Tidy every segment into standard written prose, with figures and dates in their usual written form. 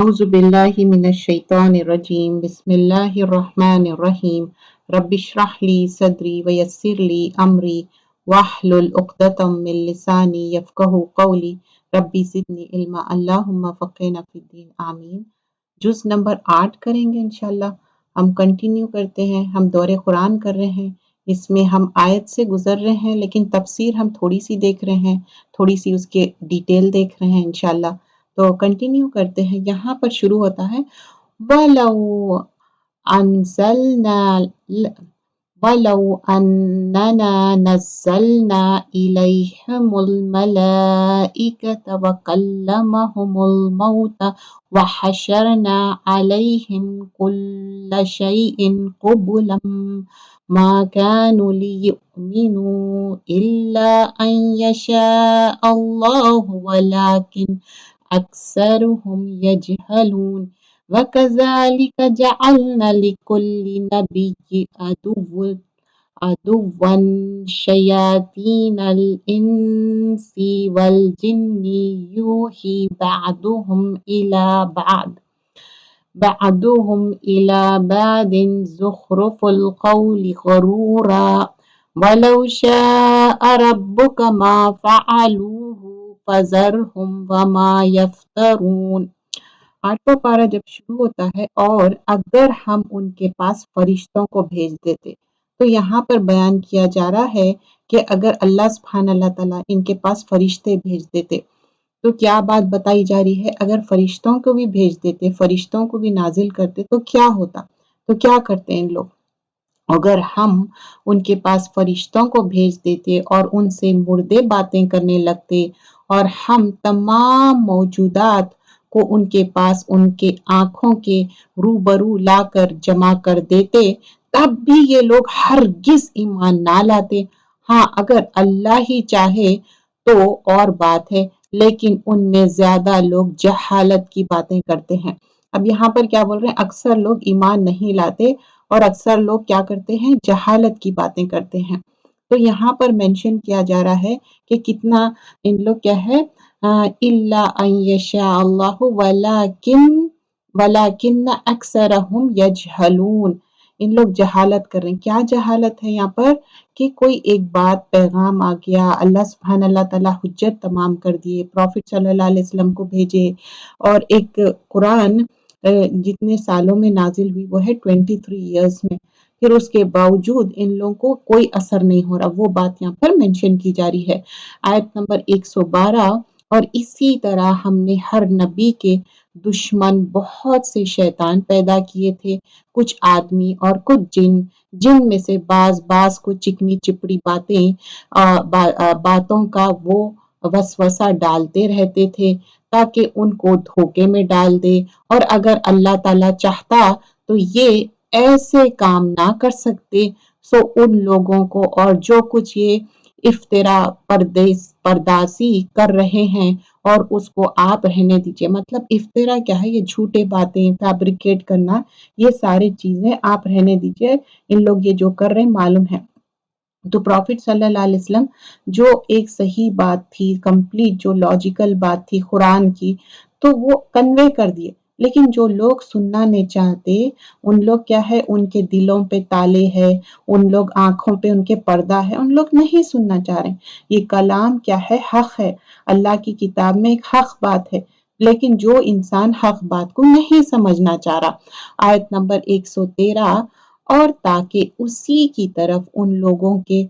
أعوذ بالله من الشيطان الرجيم بسم الله الرحمن الرحيم رب اشرح لي صدري ويسر لي أمري واحلل عقدة من لساني يفقهوا قولي ربي زدني علما اللهم فقهنا في الدين آمین۔ جز نمبر 8 کریں گے انشاءاللہ۔ ہم کنٹینیو کرتے ہیں، ہم دورے قرآن کر رہے ہیں، اس میں ہم آیت سے گزر رہے ہیں لیکن تفسیر ہم تھوڑی سی دیکھ رہے ہیں، تھوڑی سی اس کے ڈیٹیل دیکھ رہے ہیں انشاءاللہ۔ تو کنٹینیو کرتے ہیں، یہاں پر شروع ہوتا ہے وَلَوْ أَنزَلْنَا وَلَوْ أَنَّنَا نَزَّلْنَا إِلَيْهِمُ الْمَلَائِكَةَ وَكَلَّمَهُمُ الْمَوْتَ وَحَشَرْنَا عَلَيْهِمْ كُلَّ شَيْءٍ قُبُلًا مَا كَانُوا لِيُؤْمِنُوا إِلَّا أَن يَشَاءَ اللَّهُ وَلَكِنَّ أَكْثَرَهُمْ يَجْهَلُونَ وَكَذَلِكَ جَعَلْنَا لِكُلِّ نَبِيٍّ عَدُوًّا شَيَاطِينَ الْإِنسِ وَالْجِنِّ يُوحِي بعضهم إلى بعض زخرف القول غرورا وَلَوْ شَاءَ رَبُّكَ مَا فَعَلُوهُ فَذَرْهُمْ وَمَا يَفْتَرُونَ۔ 8واں پارہ جب شروع ہوتا ہے اور اگر ہم ان کے پاس فرشتوں کو بھیج دیتے، تو یہاں پر بیان کیا جا رہا ہے کہ اگر اللہ سبحانہ اللہ تعالیٰ ان کے پاس فرشتے بھیج دیتے تو کیا بات بتائی جا رہی ہے، اگر فرشتوں کو بھی بھیج دیتے، فرشتوں کو بھی نازل کرتے تو کیا ہوتا، تو کیا کرتے ان لوگ؟ اگر ہم ان کے پاس فرشتوں کو بھیج دیتے اور ان سے مردے باتیں کرنے لگتے اور ہم تمام موجودات کو ان کے پاس ان کے آنکھوں کے روبرو لا کر جمع کر دیتے، تب بھی یہ لوگ ہرگز ایمان نہ لاتے۔ ہاں اگر اللہ ہی چاہے تو اور بات ہے، لیکن ان میں زیادہ لوگ جہالت کی باتیں کرتے ہیں۔ اب یہاں پر کیا بول رہے ہیں، اکثر لوگ ایمان نہیں لاتے اور اکثر لوگ کیا کرتے ہیں، جہالت کی باتیں کرتے ہیں۔ تو یہاں پر مینشن کیا جا رہا ہے کہ کتنا ان لوگ کیا ہے، إِلَّا أَن يَشَاءَ اللَّهُ وَلَكِنَّ أَكْثَرَهُمْ يَجْهَلُونَ۔ ان لوگ جہالت کر رہے ہیں۔ کیا جہالت ہے یہاں پر کہ کوئی ایک بات پیغام آ گیا، اللہ سبحانہ اللہ تعالیٰ حجت تمام کر دیے، پروفٹ صلی اللہ علیہ وسلم کو بھیجے اور ایک قرآن جتنے سالوں میں نازل ہوئی وہ ہے 23 ایئرز میں، پھر اس کے باوجود ان لوگوں کو کوئی اثر نہیں ہو رہا، وہ بات یہاں پر مینشن کی جا رہی ہے۔ آیت نمبر 112، اور اسی طرح ہم نے ہر نبی کے دشمن بہت سے شیطان پیدا کیے تھے، کچھ آدمی اور کچھ جن میں سے بعض کو چکنی چپڑی باتوں کا وہ وسوسہ ڈالتے رہتے تھے تاکہ ان کو دھوکے میں ڈال دے، اور اگر اللہ تعالیٰ چاہتا تو یہ ایسے کام نہ کر سکتے۔ سو ان لوگوں کو اور جو کچھ یہ افطرا پرداسی کر رہے ہیں اور اس کو آپ رہنے دیجئے، مطلب افطرا کیا ہے، یہ جھوٹے باتیں فیبریکیٹ کرنا، یہ ساری چیزیں آپ رہنے دیجئے، ان لوگ یہ جو کر رہے ہیں معلوم ہے۔ تو پروفٹ صلی اللہ علیہ وسلم جو ایک صحیح بات تھی، کمپلیٹ جو لاجیکل بات تھی قرآن کی، تو وہ کنوے کر دیے، لیکن جو لوگ سننا نہیں چاہتے، ان لوگ کیا ہے، ان کے دلوں پہ تالے ہے، ان لوگ آنکھوں پہ ان کے پردہ ہے، ان لوگ نہیں سننا چاہ رہے۔ یہ کلام کیا ہے، حق ہے، اللہ کی کتاب میں ایک حق بات ہے، لیکن جو انسان حق بات کو نہیں سمجھنا چاہ رہا۔ آیت نمبر 113، اور تاکہ اسی کی طرف ان لوگوں کے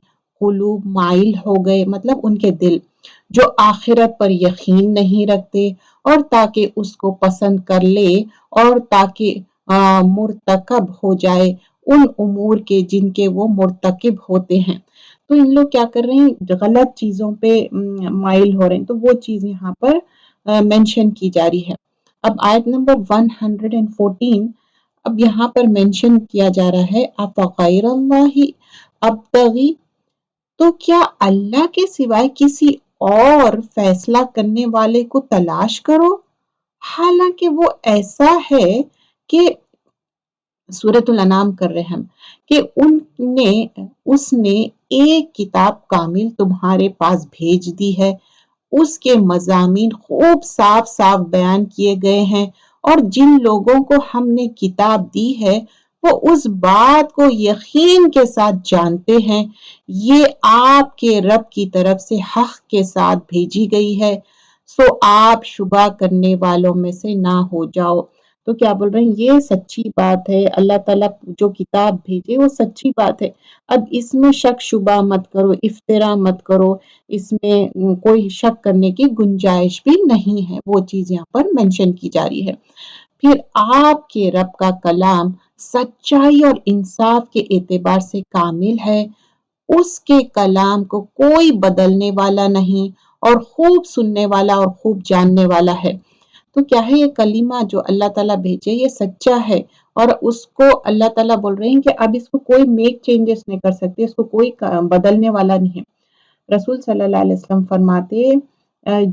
قلوب مائل ہو گئے، مطلب ان کے دل جو آخرت پر یقین نہیں رکھتے، اور تاکہ اس کو پسند کر لے، اور تاکہ مرتکب ہو جائے ان امور کے جن کے وہ مرتکب ہوتے ہیں۔ تو ان لوگ کیا کر رہے ہیں، غلط چیزوں پہ مائل ہو رہے ہیں، تو وہ چیز یہاں پر مینشن کی جا رہی ہے۔ اب آیت نمبر 114، اب یہاں پر مینشن کیا جا رہا ہے أَفَغَيْرَ اللَّهِ أَبْتَغِي، تو کیا اللہ کے سوائے کسی اور فیصلہ کرنے والے کو تلاش کرو، حالانکہ وہ ایسا ہے کہ سورۃ الانعام کر رہے ہیں ہم کہ اس نے ایک کتاب کامل تمہارے پاس بھیج دی ہے، اس کے مضامین خوب صاف صاف بیان کیے گئے ہیں، اور جن لوگوں کو ہم نے کتاب دی ہے وہ اس بات کو یقین کے ساتھ جانتے ہیں یہ آپ کے رب کی طرف سے حق کے ساتھ بھیجی گئی ہے، سو آپ شبہ کرنے والوں میں سے نہ ہو جاؤ۔ تو کیا بول رہے ہیں، یہ سچی بات ہے، اللہ تعالیٰ جو کتاب بھیجے وہ سچی بات ہے، اب اس میں شک شبہ مت کرو، افترا مت کرو، اس میں کوئی شک کرنے کی گنجائش بھی نہیں ہے، وہ چیز یہاں پر مینشن کی جا رہی ہے۔ پھر آپ کے رب کا کلام سچائی اور انصاف کے اعتبار سے کامل ہے، اس کے کلام کو کوئی بدلنے والا نہیں اور خوب سننے والا اور خوب جاننے والا ہے۔ تو کیا ہے، یہ کلمہ جو اللہ تعالیٰ بھیجے یہ سچا ہے، اور اس کو اللہ تعالیٰ بول رہے ہیں کہ اب اس کو کوئی میک چینجز نہیں کر سکتے، اس کو کوئی بدلنے والا نہیں ہے۔ رسول صلی اللہ علیہ وسلم فرماتے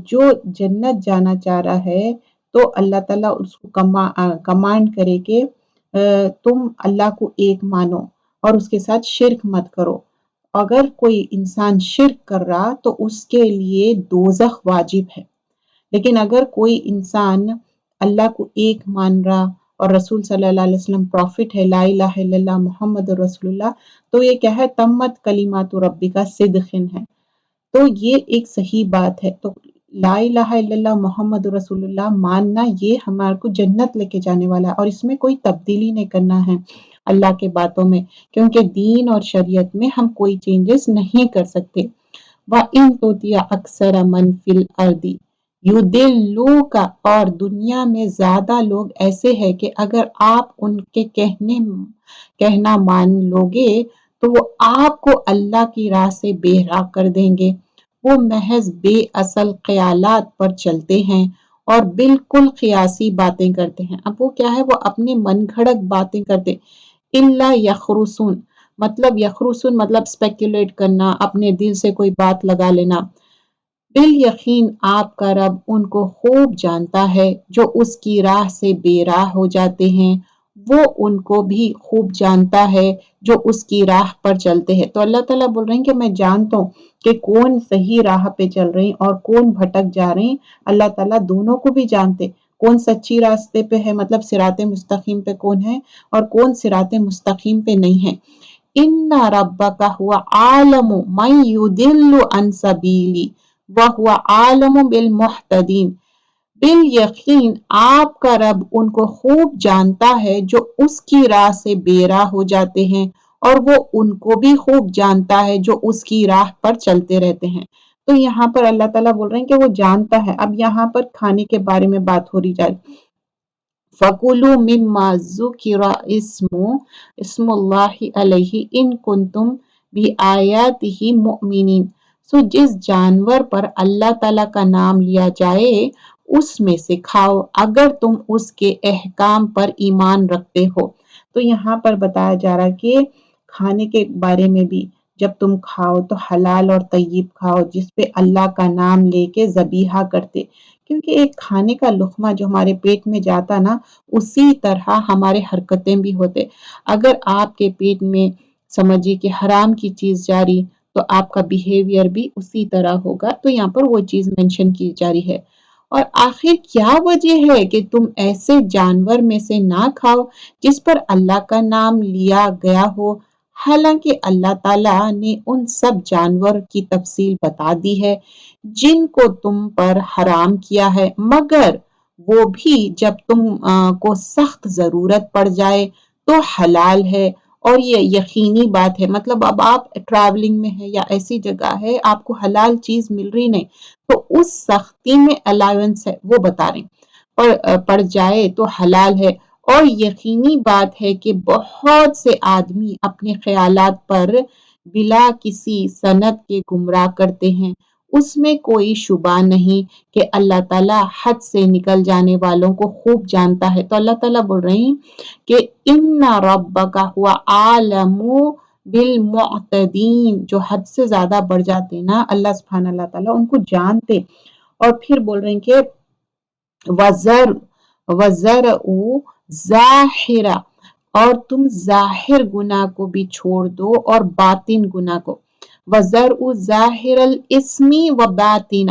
جو جنت جانا چاہ رہا ہے تو اللہ تعالیٰ اس کو کمانڈ کرے کہ تم اللہ کو ایک مانو اور اس کے ساتھ شرک مت کرو۔ اگر کوئی انسان شرک کر رہا تو اس کے لیے دوزخ واجب ہے، لیکن اگر کوئی انسان اللہ کو ایک مان رہا اور رسول صلی اللہ علیہ وسلم پروفٹ ہے، لا الہ الا اللہ محمد رسول اللہ، تو یہ کیا ہے، تمت کلمات ربی کا صدقن ہے، تو یہ ایک صحیح بات ہے۔ تو لا الہ الا اللہ محمد رسول اللہ ماننا یہ ہمارے کو جنت لے کے جانے والا ہے، اور اس میں کوئی تبدیلی نہیں کرنا ہے اللہ کے باتوں میں، کیونکہ دین اور شریعت میں ہم کوئی چینجز نہیں کر سکتے۔ وَإِن تُطِعْ أَكْثَرَ مَنْ فِي الْأَرْضِ يُضِلُّوكَ، اور دنیا میں زیادہ لوگ ایسے ہیں کہ اگر آپ ان کے کہنا مان لوگے تو وہ آپ کو اللہ کی راہ سے بے راہ کر دیں گے، وہ محض بے اصل خیالات پر چلتے ہیں اور بالکل قیاسی باتیں کرتے ہیں۔ اب وہ کیا ہے، وہ اپنے من گھڑت باتیں کرتے، الا یخرسون، مطلب یخرسون مطلب اسپیکولیٹ کرنا، اپنے دل سے کوئی بات لگا لینا۔ بالیقین آپ کا رب ان کو خوب جانتا ہے جو اس کی راہ سے بے راہ ہو جاتے ہیں، وہ ان کو بھی خوب جانتا ہے جو اس کی راہ پر چلتے ہیں۔ تو اللہ تعالیٰ بول رہے ہیں کہ میں جانتا ہوں کہ کون صحیح راہ پہ چل رہے ہیں اور کون بھٹک جا رہے ہیں، اللہ تعالیٰ دونوں کو بھی جانتے، کون سچی راستے پہ ہے مطلب صراط مستقیم پہ کون ہے اور کون صراط مستقیم پہ نہیں ہے۔ ان ربک هو عالم من یضل عن سبیلی وهو عالم بالمحتدین، بالیقین آپ کا رب ان کو خوب جانتا ہے جو اس کی راہ سے بے راہ ہو جاتے ہیں، اور وہ ان کو بھی خوب جانتا ہے جو اس کی راہ پر چلتے رہتے ہیں۔ تو یہاں پر اللہ تعالیٰ بول رہے ہیں کہ وہ جانتا ہے۔ اب یہاں پر کھانے کے بارے میں بات ہو رہی جائے، فَكُلُوا مِمَّا ذُكِرَ اسم اللہ علیہ ان کنتم بِآیاتہ مؤمنین، سو جس جانور پر اللہ تعالیٰ کا نام لیا جائے اس میں سے کھاؤ اگر تم اس کے احکام پر ایمان رکھتے ہو۔ تو یہاں پر بتایا جا رہا ہے کہ کھانے کے بارے میں بھی جب تم کھاؤ تو حلال اور طیب کھاؤ جس پہ اللہ کا نام لے کے ذبیحہ کرتے، کیونکہ ایک کھانے کا لقمہ جو ہمارے پیٹ میں جاتا نا اسی طرح ہمارے حرکتیں بھی ہوتے۔ اگر آپ کے پیٹ میں سمجھیے کہ حرام کی چیز جاری تو آپ کا بیہیویئر بھی اسی طرح ہوگا، تو یہاں پر وہ چیز مینشن کی جا رہی ہے۔ اور آخر کیا وجہ ہے کہ تم ایسے جانور میں سے نہ کھاؤ جس پر اللہ کا نام لیا گیا ہو، حالانکہ اللہ تعالیٰ نے ان سب جانور کی تفصیل بتا دی ہے جن کو تم پر حرام کیا ہے، مگر وہ بھی جب تم کو سخت ضرورت پڑ جائے تو حلال ہے، اور یہ یقینی بات ہے، مطلب اب آپ ٹریولنگ میں ہے یا ایسی جگہ ہے آپ کو حلال چیز مل رہی نہیں تو اس سختی میں الاؤنس ہے وہ بتا رہے ہیں، پڑ جائے تو حلال ہے، اور یقینی بات ہے کہ بہت سے آدمی اپنے خیالات پر بلا کسی سند کے گمراہ کرتے ہیں، اس میں کوئی شبہ نہیں کہ اللہ تعالیٰ حد سے نکل جانے والوں کو خوب جانتا ہے۔ تو اللہ تعالیٰ بول رہے ہیں کہ ان ربک هو عالم بالمعتدین، جو حد سے زیادہ بڑھ جاتے نا اللہ سبحانہ اللہ تعالیٰ ان کو جانتے۔ اور پھر بول رہے ہیں کہ وَزَرْعُوا ظَاہِرَ، اور تم ظاہر گناہ کو بھی چھوڑ دو اور باطن گناہ کو، وَزَرْعُوا ظَاہِرَ الْإِثْمِ وَبَاطِنَ،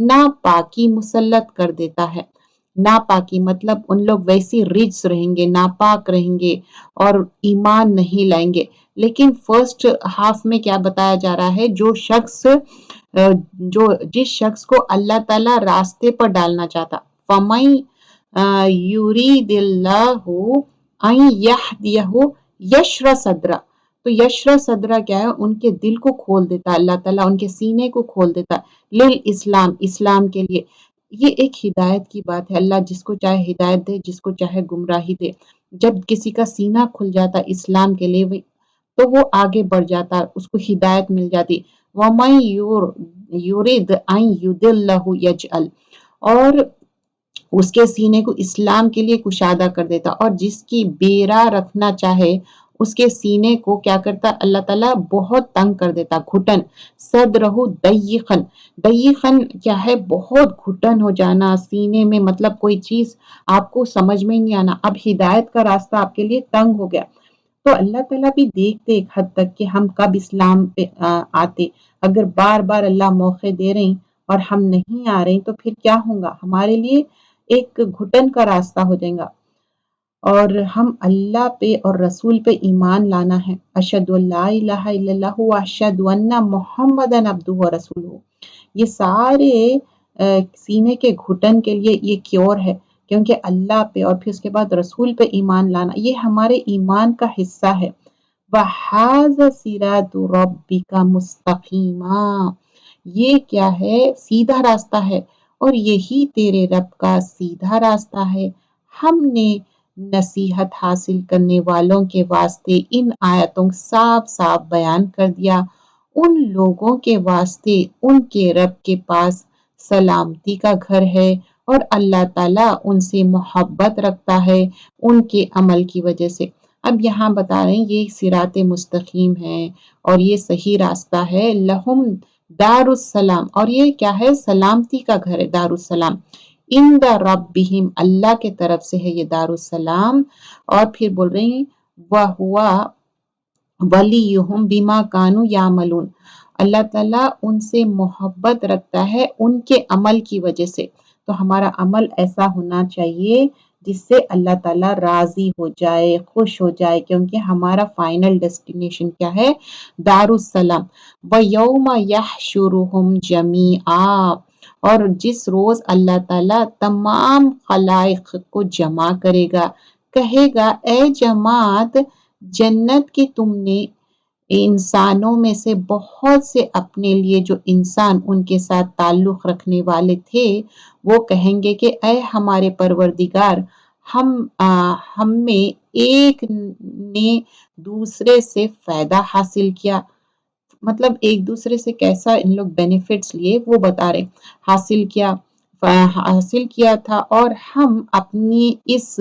ناپاکی مسلط کر دیتا ہے۔ ناپاکی مطلب ان لوگ ویسی رجس رہیں گے، ناپاک رہیں گے اور ایمان نہیں لائیں گے۔ لیکن فرسٹ ہاف میں کیا بتایا جا رہا ہے، جس شخص کو اللہ تعالیٰ راستے پر ڈالنا چاہتا، فَمَن یُرِیدِ اللَّهُ أَن يَهْدِيَهُ یشرح صدرہ۔ تو یشرح صدرہ کیا ہے، ان کے دل کو کھول دیتا اللہ تعالیٰ، ان کے سینے کو کھول دیتا للاسلام، اسلام کے لیے۔ یہ ایک ہدایت کی بات ہے، اللہ جس کو چاہے ہدایت دے، جس کو چاہے گمراہی دے۔ جب کسی کا سینہ کھل جاتا اسلام کے لیے تو وہ آگے بڑھ جاتا، اس کو ہدایت مل جاتی۔ وَمَن یُرِدْ أَن يُضِلَّهُ یجعل، اور اس کے سینے کو اسلام کے لیے کشادہ کر دیتا، اور جس کی بیرا رکھنا چاہے اس کے سینے کو کیا کرتا اللہ تعالیٰ، بہت تنگ کر دیتا، گھٹن۔ صدرہ ضیقاً، ضیقاً کیا ہے، بہت گھٹن ہو جانا سینے میں، مطلب کوئی چیز آپ کو سمجھ میں نہیں آنا، اب ہدایت کا راستہ آپ کے لیے تنگ ہو گیا۔ تو اللہ تعالیٰ بھی دیکھتے ایک حد تک کہ ہم کب اسلام پہ آتے۔ اگر بار بار اللہ موقع دے رہے ہیں اور ہم نہیں آ رہے ہیں تو پھر کیا ہوگا، ہمارے لیے ایک گھٹن کا راستہ ہو جائے گا۔ اور ہم اللہ پہ اور رسول پہ ایمان لانا ہے۔ اشہد ان لا الہ الا اللہ و اشہد ان محمدًا عبدہ و رسولہ، یہ سارے سینے کے گھٹن کے لیے یہ کیور ہے، کیونکہ اللہ پہ اور پھر اس کے بعد رسول پہ ایمان لانا یہ ہمارے ایمان کا حصہ ہے۔ وَهَذَا صِرَاطُ رَبِّكَ مُسْتَقِیمًا، یہ کیا ہے، سیدھا راستہ ہے، اور یہی تیرے رب کا سیدھا راستہ ہے۔ ہم نے نصیحت حاصل کرنے والوں کے واسطے ان آیتوں صاف صاف بیان کر دیا، ان لوگوں کے واسطے ان کے رب کے پاس سلامتی کا گھر ہے، اور اللہ تعالیٰ ان سے محبت رکھتا ہے ان کے عمل کی وجہ سے۔ اب یہاں بتا رہے ہیں یہ صراط مستقیم ہے اور یہ صحیح راستہ ہے، لہم دار السلام، اور یہ کیا ہے، سلامتی کا گھر ہے، دار السلام، عند ربہم، اللہ کے طرف سے ہے یہ دار السلام۔ اور پھر بول رہے ہیں وَهُوَ وَلِيُّهُم بِمَا كَانُوا يَعْمَلُونَ، اللہ تعالیٰ ان سے محبت رکھتا ہے ان کے عمل کی وجہ سے۔ تو ہمارا عمل ایسا ہونا چاہیے جس سے اللہ تعالیٰ راضی ہو جائے، خوش ہو جائے، کیونکہ ہمارا فائنل ڈیسٹینیشن کیا ہے، دار السلام۔ وَيَوْمَ يَحْشُرُهُمْ جَمِيعًا، اور جس روز اللہ تعالیٰ تمام خلائق کو جمع کرے گا، کہے گا اے جماعت، جنت کی تم نے انسانوں میں سے بہت سے اپنے لیے جو انسان ان کے ساتھ تعلق رکھنے والے تھے وہ کہیں گے کہ اے ہمارے پروردگار، ہم میں ایک نے دوسرے سے فائدہ حاصل کیا، مطلب ایک دوسرے سے کیسا ان لوگ بینیفٹس لیے وہ بتا رہے، حاصل کیا تھا، اور ہم اپنی اس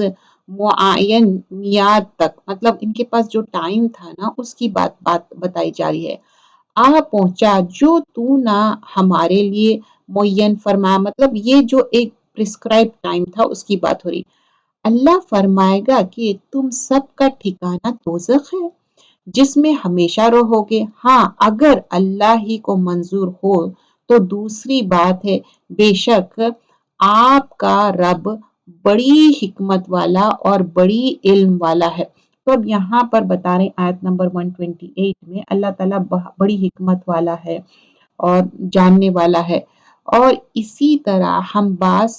معین میعاد تک، مطلب ان کے پاس جو ٹائم تھا نا اس کی بات بتائی جا رہی ہے، پہنچا جو تو نہ ہمارے لیے معین فرمایا، مطلب یہ جو ایک پرسکرائب ٹائم تھا اس کی بات ہو رہی۔ اللہ فرمائے گا کہ تم سب کا ٹھکانہ دوزخ ہے جس میں ہمیشہ رہو گے، ہاں اگر اللہ ہی کو منظور ہو تو دوسری بات ہے، بے شک آپ کا رب بڑی حکمت والا اور بڑی علم والا ہے۔ تو اب یہاں پر بتا رہے آیت نمبر 128 میں اللہ تعالیٰ بڑی حکمت والا ہے اور جاننے والا ہے، اور اسی طرح ہم بعض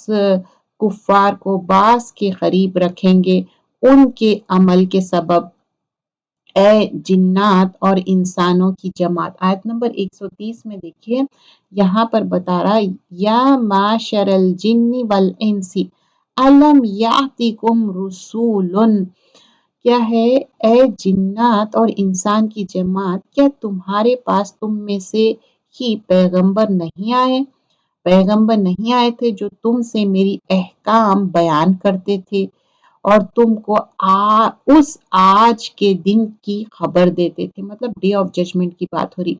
کفار کو بعض کے قریب رکھیں گے ان کے عمل کے سبب، اے جنات اور انسانوں کی جماعت۔ آیت نمبر 130 میں دیکھیے یہاں پر بتا رہا یا معشر الجن والانس الم یاتکم رسول، کیا ہے، اے جنات اور انسان کی جماعت، کیا تمہارے پاس تم میں سے ہی پیغمبر نہیں آئے تھے جو تم سے میری احکام بیان کرتے تھے اور تم کو اس آج کے دن کی خبر دیتے تھے، مطلب ڈے آف ججمنٹ کی بات ہو رہی۔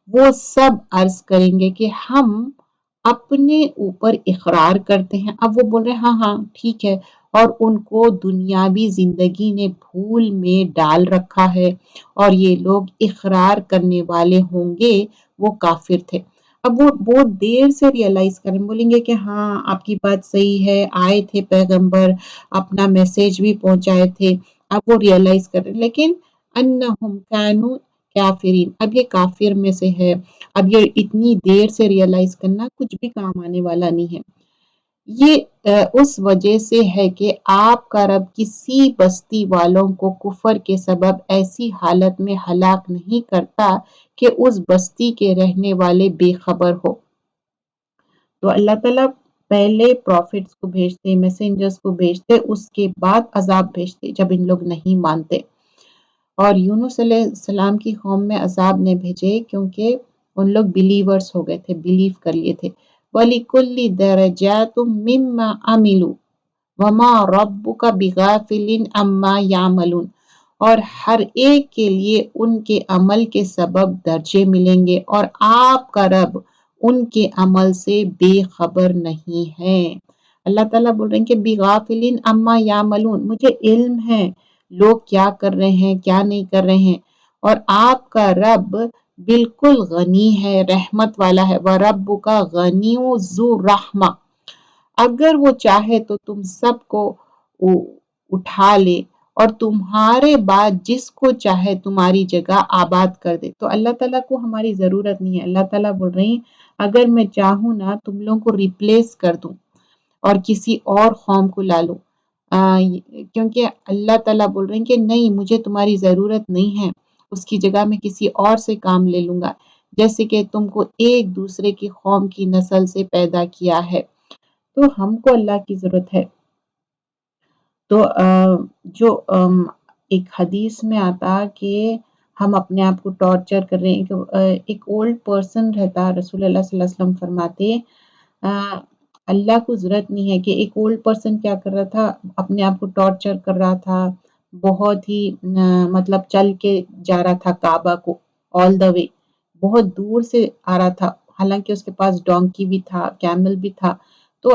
وہ سب عرض کریں گے کہ ہم اپنے اوپر اقرار کرتے ہیں، اب وہ بول رہے ہیں ہاں ٹھیک ہے، اور ان کو دنیاوی زندگی نے بھول میں ڈال رکھا ہے اور یہ لوگ اقرار کرنے والے ہوں گے وہ کافر تھے۔ اب وہ بہت دیر سے ریئلائز کریں، بولیں گے کہ ہاں آپ کی بات صحیح ہے، آئے تھے پیغمبر، اپنا میسج بھی پہنچائے تھے، اب وہ ریئلائز کر رہے، لیکن انہم کانوا کافرین، اب یہ کافر میں سے ہے، اب یہ اتنی دیر سے ریئلائز کرنا کچھ بھی کام آنے والا نہیں ہے۔ یہ اس وجہ سے ہے کہ آپ کا رب کسی بستی والوں کو کفر کے سبب ایسی حالت میں ہلاک نہیں کرتا کہ اس بستی کے رہنے والے بے خبر ہو۔ تو اللہ تعالیٰ پہلے پروفٹس کو بھیجتے، میسنجرز کو بھیجتے، اس کے بعد عذاب بھیجتے جب ان لوگ نہیں مانتے۔ اور یونس علیہ السلام کی قوم میں عذاب نے بھیجے کیونکہ ان لوگ بلیورز ہو گئے تھے، بلیو کر لیے تھے۔ وَلِكُلِّ دَرَجَاتٌ مِّمَّا عَمِلُوا وَمَا رَبُّكَ بِغَافِلٍ عَمَّا يَعْمَلُونَ، اور ہر ایک کے لیے ان کے عمل کے سبب درجے ملیں گے، اور آپ کا رب ان کے عمل سے بے خبر نہیں ہے۔ اللہ تعالیٰ بول رہے ہیں کہ بِغَافِلٍ عَمَّا يَعْمَلُونَ، مجھے علم ہے لوگ کیا کر رہے ہیں کیا نہیں کر رہے ہیں، اور آپ کا رب بالکل غنی ہے، رحمت والا ہے۔ وَرَبُّكَ غَنِيٌّ ذُو رَحْمَةٍ، اگر وہ چاہے تو تم سب کو اٹھا لے اور تمہارے بعد جس کو چاہے تمہاری جگہ آباد کر دے۔ تو اللہ تعالیٰ کو ہماری ضرورت نہیں ہے۔ اللہ تعالیٰ بول رہے ہیں اگر میں چاہوں نا تم لوگوں کو ریپلیس کر دوں اور کسی اور قوم کو لا لوں، کیونکہ اللہ تعالیٰ بول رہے ہیں کہ نہیں، مجھے تمہاری ضرورت نہیں ہے، اس کی جگہ میں کسی اور سے کام لے لوں گا، جیسے کہ تم کو ایک دوسرے کی قوم کی نسل سے پیدا کیا ہے۔ تو ہم کو اللہ کی ضرورت ہے۔ تو جو ایک حدیث میں آتا کہ ہم اپنے آپ کو ٹارچر کر رہے ہیں، ایک اولڈ پرسن رہتا، رسول اللہ صلی اللہ علیہ وسلم فرماتے اللہ کو ضرورت نہیں ہے کہ ایک اولڈ پرسن کیا کر رہا تھا، اپنے آپ کو ٹارچر کر رہا تھا، بہت ہی مطلب چل کے جا رہا تھا کعبہ کو، آل دا وے بہت دور سے آ رہا تھا، حالانکہ اس کے پاس ڈونکی بھی تھا، کیمل بھی تھا۔ تو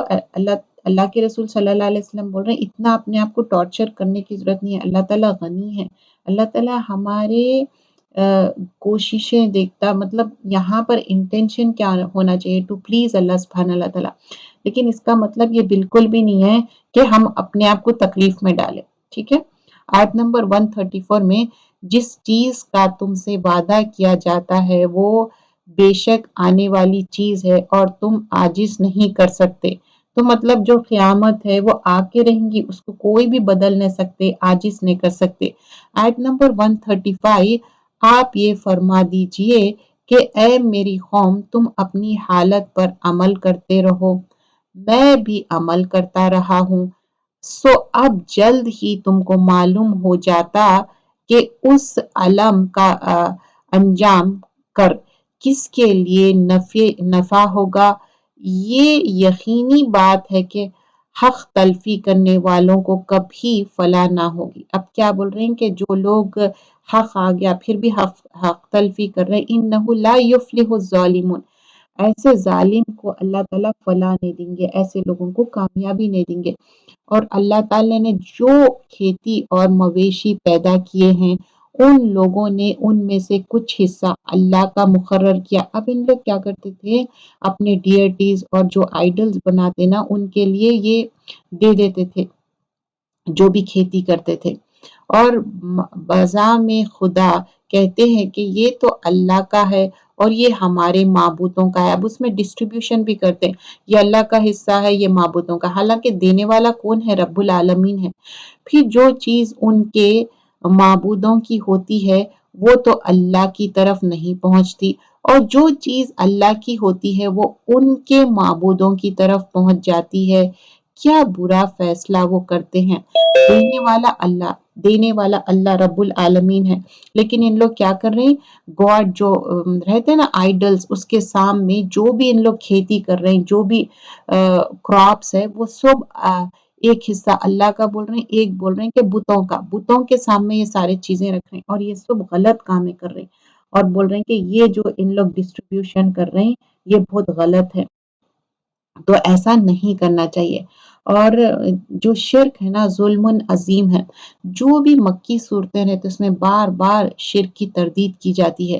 اللہ کے رسول صلی اللہ علیہ وسلم بول رہے ہیں اتنا اپنے آپ کو ٹارچر کرنے کی ضرورت نہیں ہے، اللہ تعالیٰ غنی ہے، اللہ تعالیٰ ہمارے کوششیں دیکھتا، مطلب یہاں پر انٹینشن کیا ہونا چاہیے، ٹو پلیز اللہ سبحانہ اللہ تعالیٰ، لیکن اس کا مطلب یہ بالکل بھی نہیں ہے کہ ہم اپنے آپ کو تکلیف میں ڈالیں، ٹھیک ہے۔ آیت نمبر 134 میں جس چیز کا تم سے وعدہ کیا جاتا ہے وہ بے شک آنے والی چیز ہے اور تم عاجز نہیں کر سکتے، تو مطلب جو قیامت ہے وہ آ کے رہیں گی، اس کو کوئی بھی بدل نہیں سکتے، عاجز نہیں کر سکتے۔ آیت نمبر 135 آپ یہ فرما دیجئے کہ اے میری قوم تم اپنی حالت پر عمل کرتے رہو، میں بھی عمل کرتا رہا ہوں، سو اب جلد ہی تم کو معلوم ہو جاتا کہ اس علم کا انجام کر کس کے لیے نفع ہوگا۔ یہ یقینی بات ہے کہ حق تلفی کرنے والوں کو کبھی فلاح نہ ہوگی۔ اب کیا بول رہے ہیں کہ جو لوگ حق آ گیا پھر بھی حق تلفی کر رہے ہیں، انہ لا یفلح الظالمون، ایسے ظالم کو اللہ تعالیٰ فلاح نہیں دیں گے، ایسے لوگوں کو کامیابی نہیں دیں گے۔ اور اللہ تعالیٰ نے جو کھیتی اور مویشی پیدا کیے ہیں ان لوگوں نے ان میں سے کچھ حصہ اللہ کا مقرر کیا۔ اب ان لوگ کیا کرتے تھے، اپنے ڈیئرٹیز اور جو آئیڈلز بناتے نا ان کے لیے یہ دے دیتے تھے جو بھی کھیتی کرتے تھے، اور بازار میں خدا کہتے ہیں کہ یہ تو اللہ کا ہے اور یہ ہمارے معبودوں کا ہے، اب اس میں ڈسٹریبیوشن بھی کرتے ہیں، یہ اللہ کا حصہ ہے یہ معبودوں کا، حالانکہ دینے والا کون ہے، رب العالمین ہے۔ پھر جو چیز ان کے معبودوں کی ہوتی ہے وہ تو اللہ کی طرف نہیں پہنچتی، اور جو چیز اللہ کی ہوتی ہے وہ ان کے معبودوں کی طرف پہنچ جاتی ہے۔ کیا برا فیصلہ وہ کرتے ہیں، دینے والا اللہ رب العالمین ہے، لیکن ان لوگ کیا کر رہے ہیں، گاڈ جو رہتے ہیں نا آئیڈلز، اس کے سامنے جو بھی ان لوگ کھیتی کر رہے ہیں، جو بھی کراپس ہے وہ سب ایک حصہ اللہ کا بول رہے ہیں، ایک بول رہے ہیں کہ بتوں کے سامنے یہ ساری چیزیں رکھ رہے ہیں، اور یہ سب غلط کامیں کر رہے ہیں، اور بول رہے ہیں کہ یہ جو ان لوگ ڈسٹریبیوشن کر رہے ہیں یہ بہت غلط ہے، تو ایسا نہیں کرنا چاہیے۔ اور جو شرک ہے نا ظلم عظیم ہے، جو بھی مکی صورتیں رہتے اس میں بار بار شرک کی تردید کی جاتی ہے،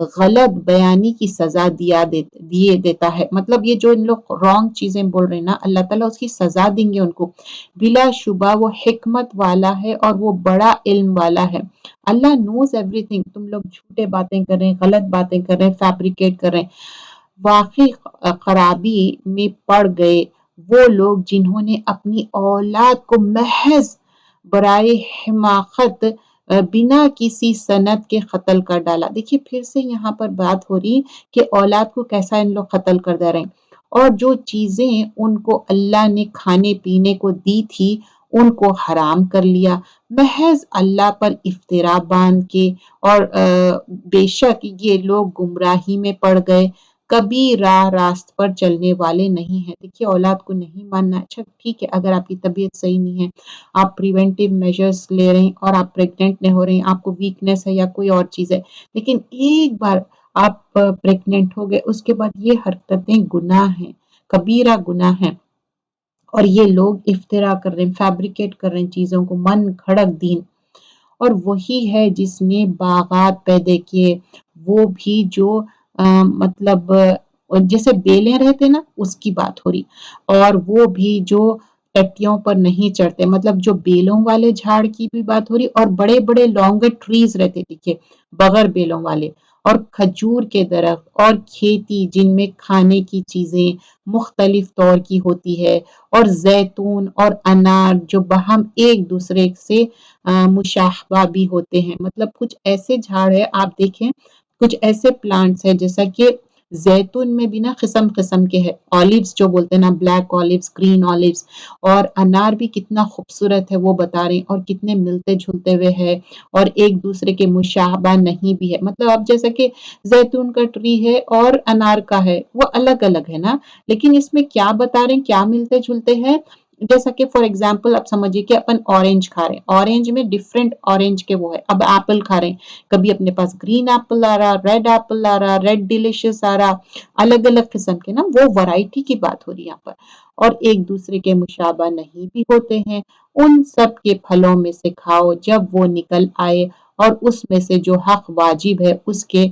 غلط بیانی کی سزا دیے دیتا ہے. مطلب یہ جو ان لوگ رانگ چیزیں بول رہے ہیں نا، اللہ تعالیٰ اس کی سزا دیں گے ان کو. بلا شبہ وہ حکمت والا ہے اور وہ بڑا علم والا ہے. اللہ نوز ایوری تھنگ. تم لوگ جھوٹے باتیں کر رہے ہیں، غلط باتیں کر رہے ہیں، فیبریکیٹ کر رہے ہیں. واقعی خرابی میں پڑ گئے وہ لوگ جنہوں نے اپنی اولاد کو محض برائے حماقت بنا کسی سند کے قتل کر ڈالا. دیکھیے پھر سے یہاں پر بات ہو رہی کہ اولاد کو کیسا ان لوگ قتل کر دے رہے ہیں، اور جو چیزیں ان کو اللہ نے کھانے پینے کو دی تھی ان کو حرام کر لیا محض اللہ پر افطرا باندھ کے. اور بے شک یہ لوگ گمراہی میں پڑ گئے، کبھی راست پر چلنے والے نہیں ہیں. دیکھیے اولاد کو نہیں ماننا. اچھا ٹھیک ہے، اگر آپ کی طبیعت صحیح نہیں ہے، آپ پریونٹیو میجرز لے رہے ہیں اور آپ پریگننٹ نہیں ہو رہے ہیں، آپ کو ویکنس ہے یا کوئی اور چیز ہے، لیکن ایک بار آپ پریگننٹ ہو گئے اس کے بعد یہ حرکتیں گناہ ہیں، کبیرہ گناہ ہیں. اور یہ لوگ افطرا کر رہے ہیں، فیبریکیٹ کر رہے ہیں چیزوں کو، من گھڑت دین. اور وہی ہے جس نے باغات پیدا کیے، وہ بھی جو مطلب جیسے بیلیں رہتے نا اس کی بات ہو رہی. اور وہ بھی جو ٹٹیوں پر نہیں چڑھتے، مطلب جو بیلوں والے جھاڑ کی بھی بات ہو رہی. اور بڑے بڑے لانگر ٹریز رہتے دیکھیے بغیر بیلوں والے، اور کھجور کے درخت اور کھیتی جن میں کھانے کی چیزیں مختلف طور کی ہوتی ہے، اور زیتون اور انار جو باہم ایک دوسرے سے مشابہ بھی ہوتے ہیں. مطلب کچھ ایسے جھاڑ ہے آپ دیکھیں، کچھ ایسے پلانٹس ہیں جیسا کہ زیتون میں بھی نا قسم قسم کے ہے، آلیوز جو بولتے ہیں نا، بلیک آلیوز، گرین آلیوز. اور انار بھی کتنا خوبصورت ہے وہ بتا رہے ہیں، اور کتنے ملتے جھلتے ہوئے ہے اور ایک دوسرے کے مشابہ نہیں بھی ہے. مطلب اب جیسا کہ زیتون کا ٹری ہے اور انار کا ہے، وہ الگ الگ ہے نا، لیکن اس میں کیا بتا رہے ہیں، کیا ملتے جھلتے ہیں. جیسا کہ فار ایگزامپل آپ سمجھیے کہ اپن اورنج کھا رہے ہیں، اورنج میں ڈیفرنٹ اورنج کے وہ ہے. اب ایپل کھا رہے ہیں، کبھی اپنے پاس گرین ایپل آ رہا، ریڈ ایپل آ رہا، ریڈ ڈیلیشس آ رہا، الگ الگ قسم کے نا، وہ ورائٹی کی بات ہو رہی ہے یہاں پر. اور ایک دوسرے کے مشابہ نہیں بھی ہوتے ہیں. ان سب کے پھلوں میں سے کھاؤ جب وہ نکل آئے، اور اس میں سے جو حق واجب ہے اس کے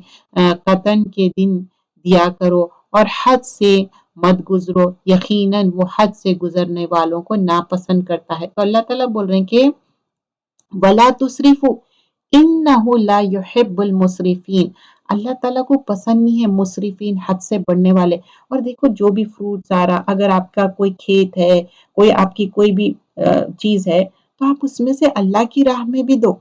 قطن کے دن دیا کرو، اور حد سے مت گزرو، یقیناً وہ حد سے گزرنے والوں کو ناپسند کرتا ہے. تو اللہ تعالیٰ بول رہے ہیں کہ وَلَا تُسْرِفُوا إِنَّهُ لَا يُحِبُّ الْمُسْرِفِينَ. اللہ تعالیٰ کو پسند نہیں ہے مصرفین، حد سے بڑھنے والے. اور دیکھو جو بھی فروٹس آ رہا، اگر آپ کا کوئی کھیت ہے، کوئی آپ کی کوئی بھی چیز ہے، تو آپ اس میں سے اللہ کی راہ میں بھی دو.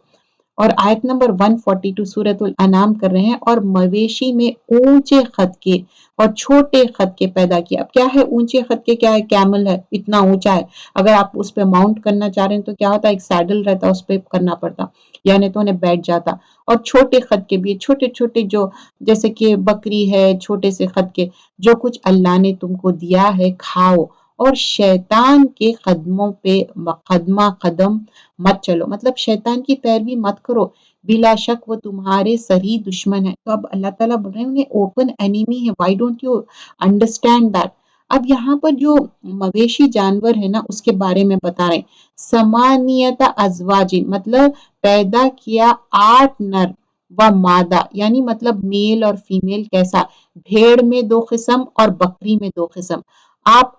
اور آیت نمبر 142 سورۃ الانعام کر رہے ہیں، اور مویشی میں اونچے قد کے اور چھوٹے قد کے پیدا کیا. اب کیا ہے اونچے قد کے، کیا ہے، کیمل ہے، اتنا اونچا ہے. اگر آپ اس پہ ماؤنٹ کرنا چاہ رہے ہیں تو کیا ہوتا ہے، ایک سیڈل رہتا، اس پہ کرنا پڑتا، یعنی تو انہیں بیٹھ جاتا. اور چھوٹے قد کے بھی چھوٹے چھوٹے، جو جیسے کہ بکری ہے، چھوٹے سے قد کے، جو کچھ اللہ نے تم کو دیا ہے کھاؤ، اور شیطان کے قدموں پہ قدمہ قدم مت چلو. مطلب شیطان کی پیروی مت کرو، بلا شک وہ تمہارے سری دشمن ہے. تو اب اللہ تعالیٰ بول رہے ہیں انہیں اوپن اینیمی ہے. Why don't you understand that. اب یہاں پر جو مویشی جانور ہے نا اس کے بارے میں بتا رہے ہیں. سمانیت ازواج، مطلب پیدا کیا 8 نر و مادہ، یعنی مطلب میل اور فیمیل. کیسا، بھیڑ میں 2 قسم اور بکری میں 2 قسم. آپ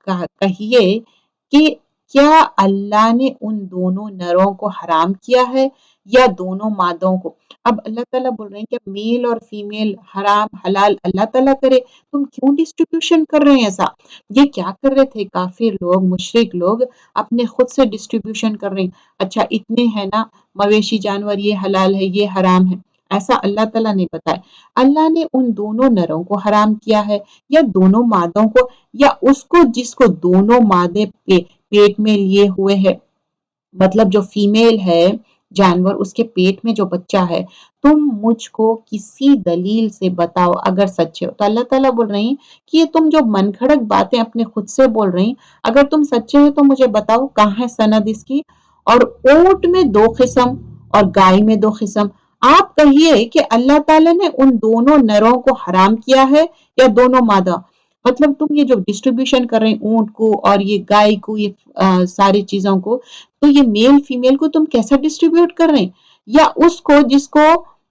کہیے کہ کیا اللہ نے ان دونوں نروں کو حرام کیا ہے یا دونوں مادوں کو؟ اب اللہ تعالیٰ بول رہے ہیں کہ میل اور فیمیل حرام حلال اللہ تعالیٰ کرے، تم کیوں ڈسٹریبیوشن کر رہے ہیں ایسا؟ یہ کیا کر رہے تھے کافر لوگ، مشرک لوگ، اپنے خود سے ڈسٹریبیوشن کر رہے ہیں. اچھا اتنے ہیں نا مویشی جانور، یہ حلال ہے یہ حرام ہے، ایسا اللہ تعالیٰ نے بتایا. اللہ نے ان دونوں نروں کو حرام کیا ہے یا دونوں مادوں کو، یا اس کو جس کو دونوں مادے پیٹ میں لیے ہوئے ہے. مطلب جو فیمیل ہے جانور، اس کے پیٹ میں جو بچہ ہے. تم مجھ کو کسی دلیل سے بتاؤ اگر سچے ہو. تو اللہ تعالیٰ بول رہے ہیں کہ یہ تم جو من گھڑت باتیں اپنے خود سے بول رہے ہیں، اگر تم سچے ہو تو مجھے بتاؤ کہاں ہے سند اس کی. اور اونٹ میں 2 قسم اور گائے میں 2 قسم. آپ کہیے کہ اللہ تعالیٰ نے ان دونوں نروں کو حرام کیا ہے یا دونوں مادہ. مطلب تم یہ جو ڈسٹریبیوشن کر رہے ہیں اونٹ کو اور یہ گائے کو، یہ ساری چیزوں کو، تو یہ میل فیمیل کو تم کیسا ڈسٹریبیوٹ کر رہے ہیں؟ یا اس کو جس کو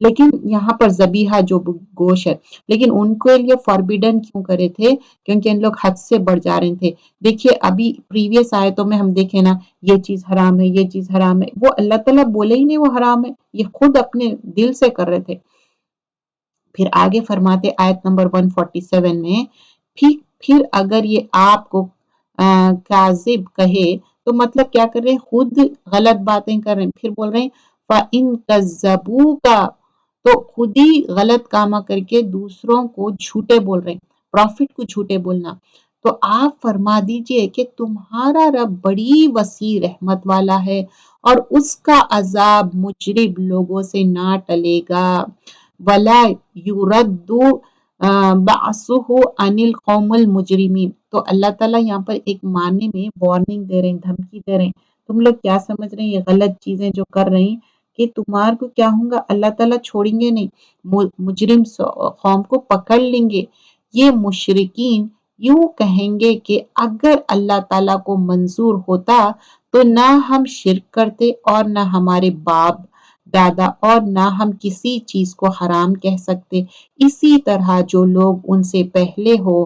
لیکن یہاں پر ذبیحہ جو گوشت ہے، لیکن ان کے لیے فاربیڈن کیوں کرے تھے؟ کیونکہ ان لوگ حد سے بڑھ جا رہے تھے۔ دیکھیے ابھی پریویس آیتوں میں ہم دیکھیں نا، یہ چیز حرام ہے، یہ چیز حرام ہے، وہ اللہ تعالیٰ بولے ہی نہیں وہ حرام ہے، یہ خود اپنے دل سے کر رہے تھے۔ پھر آگے فرماتے آیت نمبر 147 میں، پھر اگر یہ آپ کو کاذب کہے تو مطلب کیا کر رہے ہیں؟ خود غلط باتیں کر رہے ہیں۔ پھر بول رہے ہیں فَإِن كَذَّبُوكَ، تو خود ہی غلط کامہ کر کے دوسروں کو جھوٹے بول رہے ہیں، پروفٹ کو جھوٹے بولنا۔ تو آپ فرما دیجئے کہ تمہارا رب بڑی وسیع رحمت والا ہے اور اس کا عذاب مجرم لوگوں سے نہ ٹلے گا۔ وَلَا يُرَدُّ بَعْثُهُ عَنِ الْقَوْمِ الْمُجْرِمِينَ، تو اللہ تعالیٰ یہاں پر ایک معنی میں وارننگ دے رہے ہیں، دھمکی دے رہے ہیں۔ تم لوگ کیا سمجھ رہے ہیں یہ غلط چیزیں جو کر رہے ہیں کہ تمہار کو کیا ہوگا؟ اللہ تعالیٰ چھوڑیں گے نہیں، مجرم قوم کو پکڑ لیں گے۔ یہ مشرکین یوں کہیں گے کہ اگر اللہ تعالیٰ کو منظور ہوتا تو نہ ہم شرک کرتے اور نہ ہمارے باپ دادا اور نہ ہم کسی چیز کو حرام کہہ سکتے۔ اسی طرح جو لوگ ان سے پہلے ہو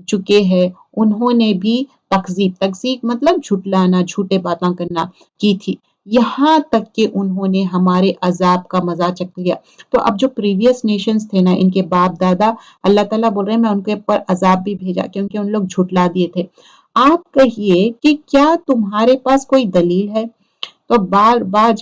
چکے ہیں انہوں نے بھی تکذیب مطلب جھٹلانا، جھوٹے باتاں کرنا کی تھی، یہاں تک کہ انہوں نے ہمارے عذاب کا مزہ چکھ لیا۔ تو اب جو پریویس نیشنز تھے نا، ان کے باپ دادا، اللہ تعالیٰ بول رہے ہیں میں ان کے اوپر عذاب بھی بھیجا کیونکہ ان لوگ جھٹلا دیے تھے۔ آپ کہیے کہ کیا تمہارے پاس کوئی دلیل ہے؟ تو بار بار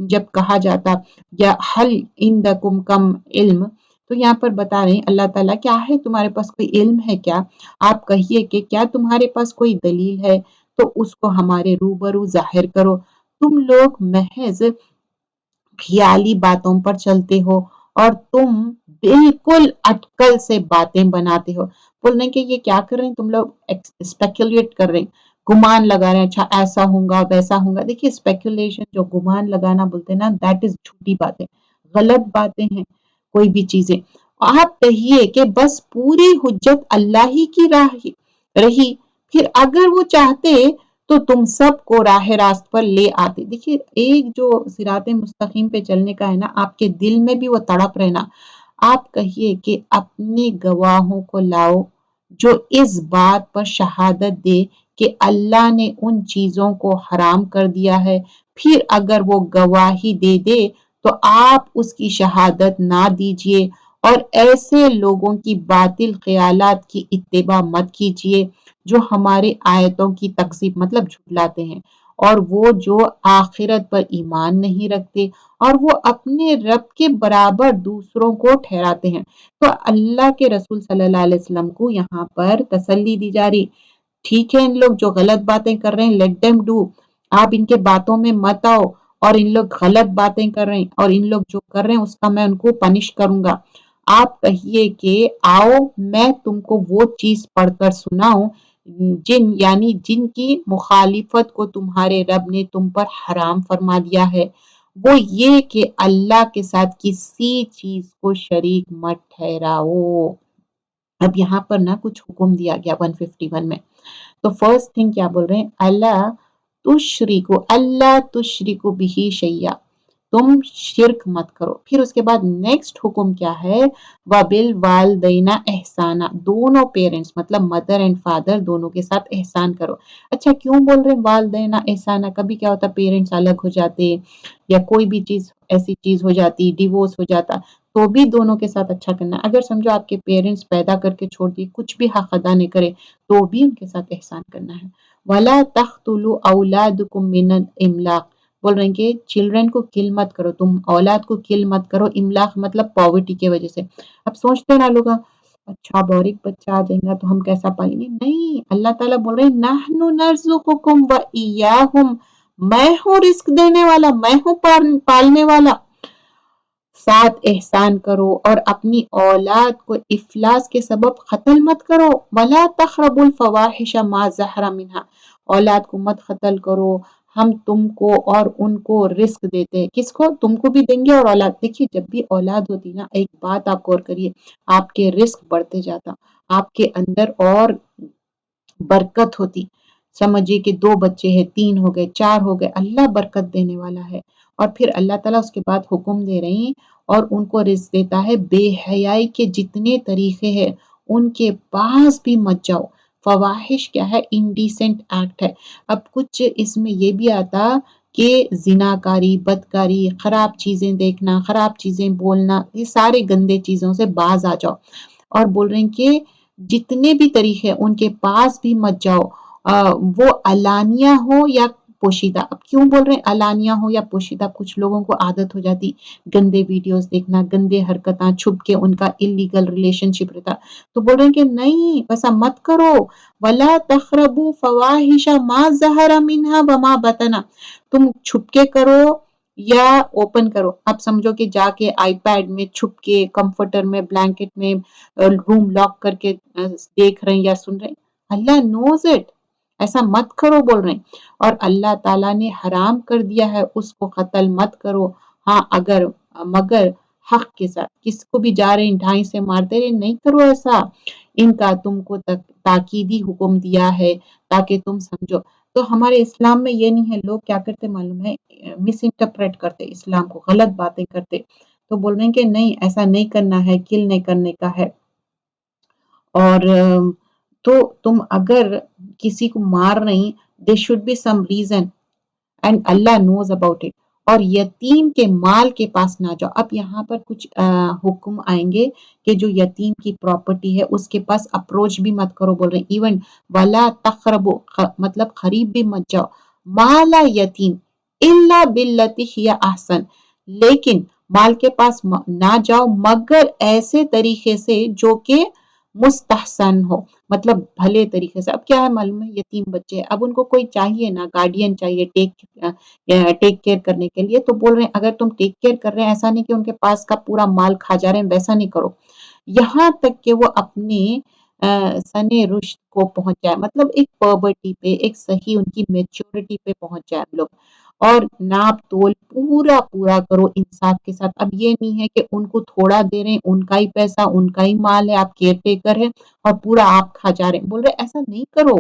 جب کہا جاتا یا حل عندکم کم علم، تو یہاں پر بتا رہے ہیں اللہ تعالیٰ کیا ہے تمہارے پاس کوئی علم ہے کیا؟ آپ کہیے کہ کیا تمہارے پاس کوئی دلیل ہے تو اس کو ہمارے روبرو ظاہر کرو۔ تم لوگ محض خیالی باتوں پر چلتے ہو اور تم بالکل اٹکل سے باتیں بناتے ہو۔ بولنے کہ یہ کیا کر رہے ہیں تم لوگ؟ اسپیکولیٹ کر رہے ہیں، گمان لگا رہے ہیں، اچھا ایسا ہوگا ویسا ہوگا۔ دیکھیے اسپیکولیشن جو گمان لگانا بولتے ہیں نا، دیٹ از جھوٹی باتیں، غلط باتیں ہیں کوئی بھی چیزیں۔ آپ کہیے کہ بس پوری حجت اللہ ہی کی رہی، پھر اگر وہ چاہتے تو تم سب کو راہ راست پر لے آتے۔ دیکھیے ایک جو صراط مستقیم پہ چلنے کا ہے نا، آپ کے دل میں بھی وہ تڑپ رہنا۔ آپ کہیے کہ اپنے گواہوں کو لاؤ جو اس بات پر شہادت دے کہ اللہ نے ان چیزوں کو حرام کر دیا ہے، پھر اگر وہ گواہی دے دے تو آپ اس کی شہادت نہ دیجیے اور ایسے لوگوں کی باطل خیالات کی اتباع مت کیجیے جو ہمارے آیتوں کی تکذیب مطلب جھٹلاتے ہیں، اور وہ جو آخرت پر ایمان نہیں رکھتے اور وہ اپنے رب کے برابر دوسروں کو ٹھہراتے ہیں۔ تو اللہ کے رسول صلی اللہ علیہ وسلم کو یہاں پر تسلی دی جا رہی، ٹھیک ہے ان لوگ جو غلط باتیں کر رہے ہیں لیٹ دیم ڈو، آپ ان کے باتوں میں مت آؤ، اور ان لوگ غلط باتیں کر رہے ہیں اور ان لوگ جو کر رہے ہیں اس کا میں ان کو پنش کروں گا۔ آپ کہیے کہ آؤ میں تم کو وہ چیز پڑھ کر سناؤں جن کی مخالفت کو تمہارے رب نے تم پر حرام فرما دیا ہے، وہ یہ کہ اللہ کے ساتھ کسی چیز کو شریک مت ٹھہراؤ۔ اب یہاں پر نا کچھ حکم دیا گیا 151 میں۔ تو فرسٹ تھنگ کیا بول رہے ہیں؟ اللہ تشرکو بہی شیئا، تم شرک مت کرو۔ پھر اس کے بعد نیکسٹ حکم کیا ہے؟ وَبِالْوَالِدَيْنِ احسانا، دونوں پیرنٹس مطلب مدر اینڈ فادر دونوں کے ساتھ احسان کرو۔ اچھا کیوں بول رہے ہیں والدین احسانا؟ کبھی کیا ہوتا پیرنٹس الگ ہو جاتے یا کوئی بھی چیز ایسی چیز ہو جاتی، ڈیورس ہو جاتا، تو بھی دونوں کے ساتھ اچھا کرنا۔ اگر سمجھو آپ کے پیرنٹس پیدا کر کے چھوڑ دیے، کچھ بھی حق ادا نہیں کرے، تو بھی ان کے ساتھ احسان کرنا ہے۔ وَلَا تَقْتُلُوا أَوْلَادَكُم مِّنَ الْإِمْلَاقِ، بول رہے ہیں کہ چلڈرن کو کل مت کرو، تم اولاد کو کل مت کرو، املاق مطلب پاورٹی کی وجہ سے۔ اب سوچتے نا لوگ اچھا باریک بچہ آ جائے گا تو ہم کیسا پالیں گے؟ نہیں، اللہ تعالیٰ بول رہے ہیں نحن نرزقکم وإیاہم، میں ہوں رزق دینے والا، میں ہوں پالنے والا۔ ساتھ احسان کرو اور اپنی اولاد کو افلاس کے سبب قتل مت کرو۔ وَلَا تَقْرَبُوا الْفَوَاحِشَ مَا ظَهَرَ مِنْهَا، اولاد کو مت قتل کرو، ہم تم کو اور ان کو رزق دیتے ہیں، کس کو؟ تم کو بھی دیں گے اور اولاد۔ دیکھیے جب بھی اولاد ہوتی نا، ایک بات آپ غور کریے، آپ کے رزق بڑھتے جاتا، آپ کے اندر اور برکت ہوتی۔ سمجھیے کہ 2 بچے ہیں، 3 ہو گئے، 4 ہو گئے، اللہ برکت دینے والا ہے۔ اور پھر اللہ تعالیٰ اس کے بعد حکم دے رہے ہیں اور ان کو رزق دیتا ہے۔ بے حیائی کے جتنے طریقے ہیں ان کے پاس بھی مت جاؤ۔ فواحش کیا ہے؟ انڈیسنٹ ایکٹ ہے۔ اب کچھ اس میں یہ بھی آتا کہ زناکاری، بدکاری، خراب چیزیں دیکھنا، خراب چیزیں بولنا، یہ سارے گندے چیزوں سے باز آ جاؤ۔ اور بول رہے ہیں کہ جتنے بھی طریقے ان کے پاس بھی مت جاؤ، وہ علانیہ ہو یا پوشیدہ۔ اب کیوں بول رہے ہیں علانیہ ہو یا پوشیدہ؟ کچھ لوگوں کو عادت ہو جاتی گندے ویڈیوز دیکھنا، گندے حرکتاں، چھپ کے ان کا اللیگل ریلیشن شپ رہتا، تو بول رہے ہیں کہ نہیں ویسا مت کرو۔ وَلَا تَقْرَبُوا فَوَاحِشَ مَا ظَهَرَ مِنْهَا وَمَا بَطَنَ، تم چھپ کے کرو یا اوپن کرو۔ اب سمجھو کہ جا کے آئی پیڈ میں چھپ کے، کمفرٹر میں، بلینکٹ میں، روم لاک کر کے دیکھ رہے ہیں یا سن رہے ہیں، اللہ نوز اٹ، ایسا مت کرو بول رہے ہیں۔ اور اللہ تعالیٰ نے حرام کر دیا ہے اس کو قتل مت کرو، ہاں مگر حق کے ساتھ۔ کس کو بھی جا رہے ہیں ڈھائی سے مارتے رہے، نہیں کرو ایسا۔ ان کا تم کو تاکیدی حکم دیا ہے تاکہ تم سمجھو۔ تو ہمارے اسلام میں یہ نہیں ہے، لوگ کیا کرتے معلوم ہے، مس انٹرپریٹ کرتے اسلام کو، غلط باتیں کرتے، تو بول رہے ہیں کہ نہیں ایسا نہیں کرنا ہے، کل نہیں کرنے کا ہے۔ اور تو تم اگر کسی کو مار رہی، there should be some reason and Allah knows about it۔ اور یتیم کے مال کے پاس نہ جاؤ۔ اب یہاں پر کچھ حکم آئیں گے کہ جو یتیم کی پراپرٹی ہے اس کے پاس اپروچ بھی مت کرو بول رہے ہیں۔ ایون وَلَا تَقْرَبُوا، مطلب قریب بھی مت جاؤ، مال یتیم الا باللتی ہی احسن، لیکن مال کے پاس نہ جاؤ مگر ایسے طریقے سے جو کہ مستحسن ہو، مطلب بھلے طریقے سے۔ اب کیا ہے معلوم ہے، یتیم بچے، اب ان کو کوئی چاہیے نا، گارڈین چاہیے ٹیک کیئر کرنے کے لیے، تو بول رہے ہیں اگر تم ٹیک کیئر کر رہے ہیں، ایسا نہیں کہ ان کے پاس کا پورا مال کھا جا رہے ہیں، ویسا نہیں کرو، یہاں تک کہ وہ اپنے سن رشد کو پہنچ جائے، مطلب ایک پربرٹی پہ، ایک صحیح ان کی میچورٹی پہ پہنچ جائے ہم لوگ۔ اور ناپ تول پورا کرو انصاف کے ساتھ۔ اب یہ نہیں ہے کہ ان کو تھوڑا دے رہے ہیں، ان کا ہی پیسہ، ان کا ہی مال ہے، آپ کیئر ٹیکر ہے اور پورا آپ کھا جا رہے ہیں، بول رہے ایسا نہیں کرو۔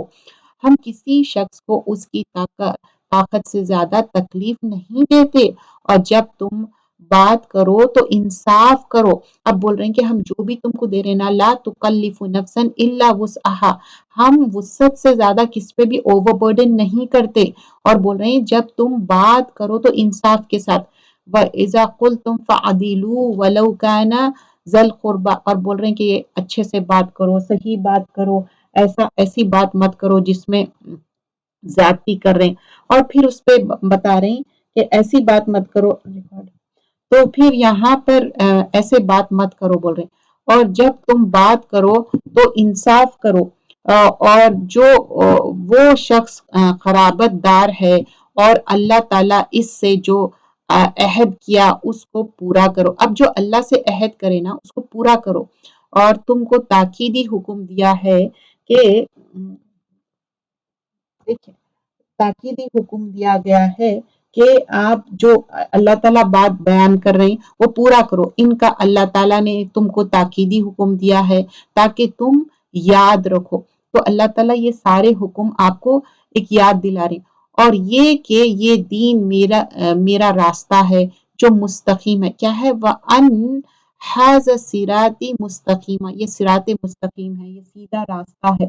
ہم کسی شخص کو اس کی طاقت سے زیادہ تکلیف نہیں دیتے، اور جب تم بات کرو تو انصاف کرو۔ اب بول رہے ہیں کہ ہم جو بھی تم کو دے رہے ہیں نا، لا تکلف نفسا الا وسعها، ہم وسعت سے زیادہ کس پہ بھی اوور برڈن نہیں کرتے، اور بول رہے ہیں جب تم بات کرو تو انصاف کے ساتھ۔ وَإِذَا قُلْتُمْ فَعَدِلُوا وَلَوْ كَانَ ذَا الْقُرْبَى، اور بول رہے ہیں کہ یہ اچھے سے بات کرو، صحیح بات کرو، ایسی بات مت کرو جس میں زیادتی کر رہے ہیں، اور پھر اس پہ بتا رہے ہیں کہ ایسی بات مت کرو، تو پھر یہاں پر ایسے بات مت کرو بول رہے ہیں، اور جب تم بات کرو تو انصاف کرو، اور جو وہ شخص قرابت دار ہے اور اللہ تعالیٰ اس سے جو عہد کیا اس کو پورا کرو۔ اب جو اللہ سے عہد کرے نا اس کو پورا کرو، اور تم کو تاکیدی حکم دیا ہے کہ تاکیدی حکم دیا گیا ہے کہ آپ جو اللہ تعالیٰ بات بیان کر رہے ہیں وہ پورا کرو۔ ان کا اللہ تعالیٰ نے تم کو تاکیدی حکم دیا ہے تاکہ تم یاد رکھو۔ تو اللہ تعالیٰ یہ سارے حکم آپ کو ایک یاد دلا رہے ہیں، اور یہ کہ یہ دین میرا راستہ ہے جو مستقیم ہے۔ کیا ہے؟ وَأَنْ هَذَا صِرَاطِ مُسْتَقِيمًا، یہ صراط مستقیم ہے، یہ سیدھا راستہ ہے۔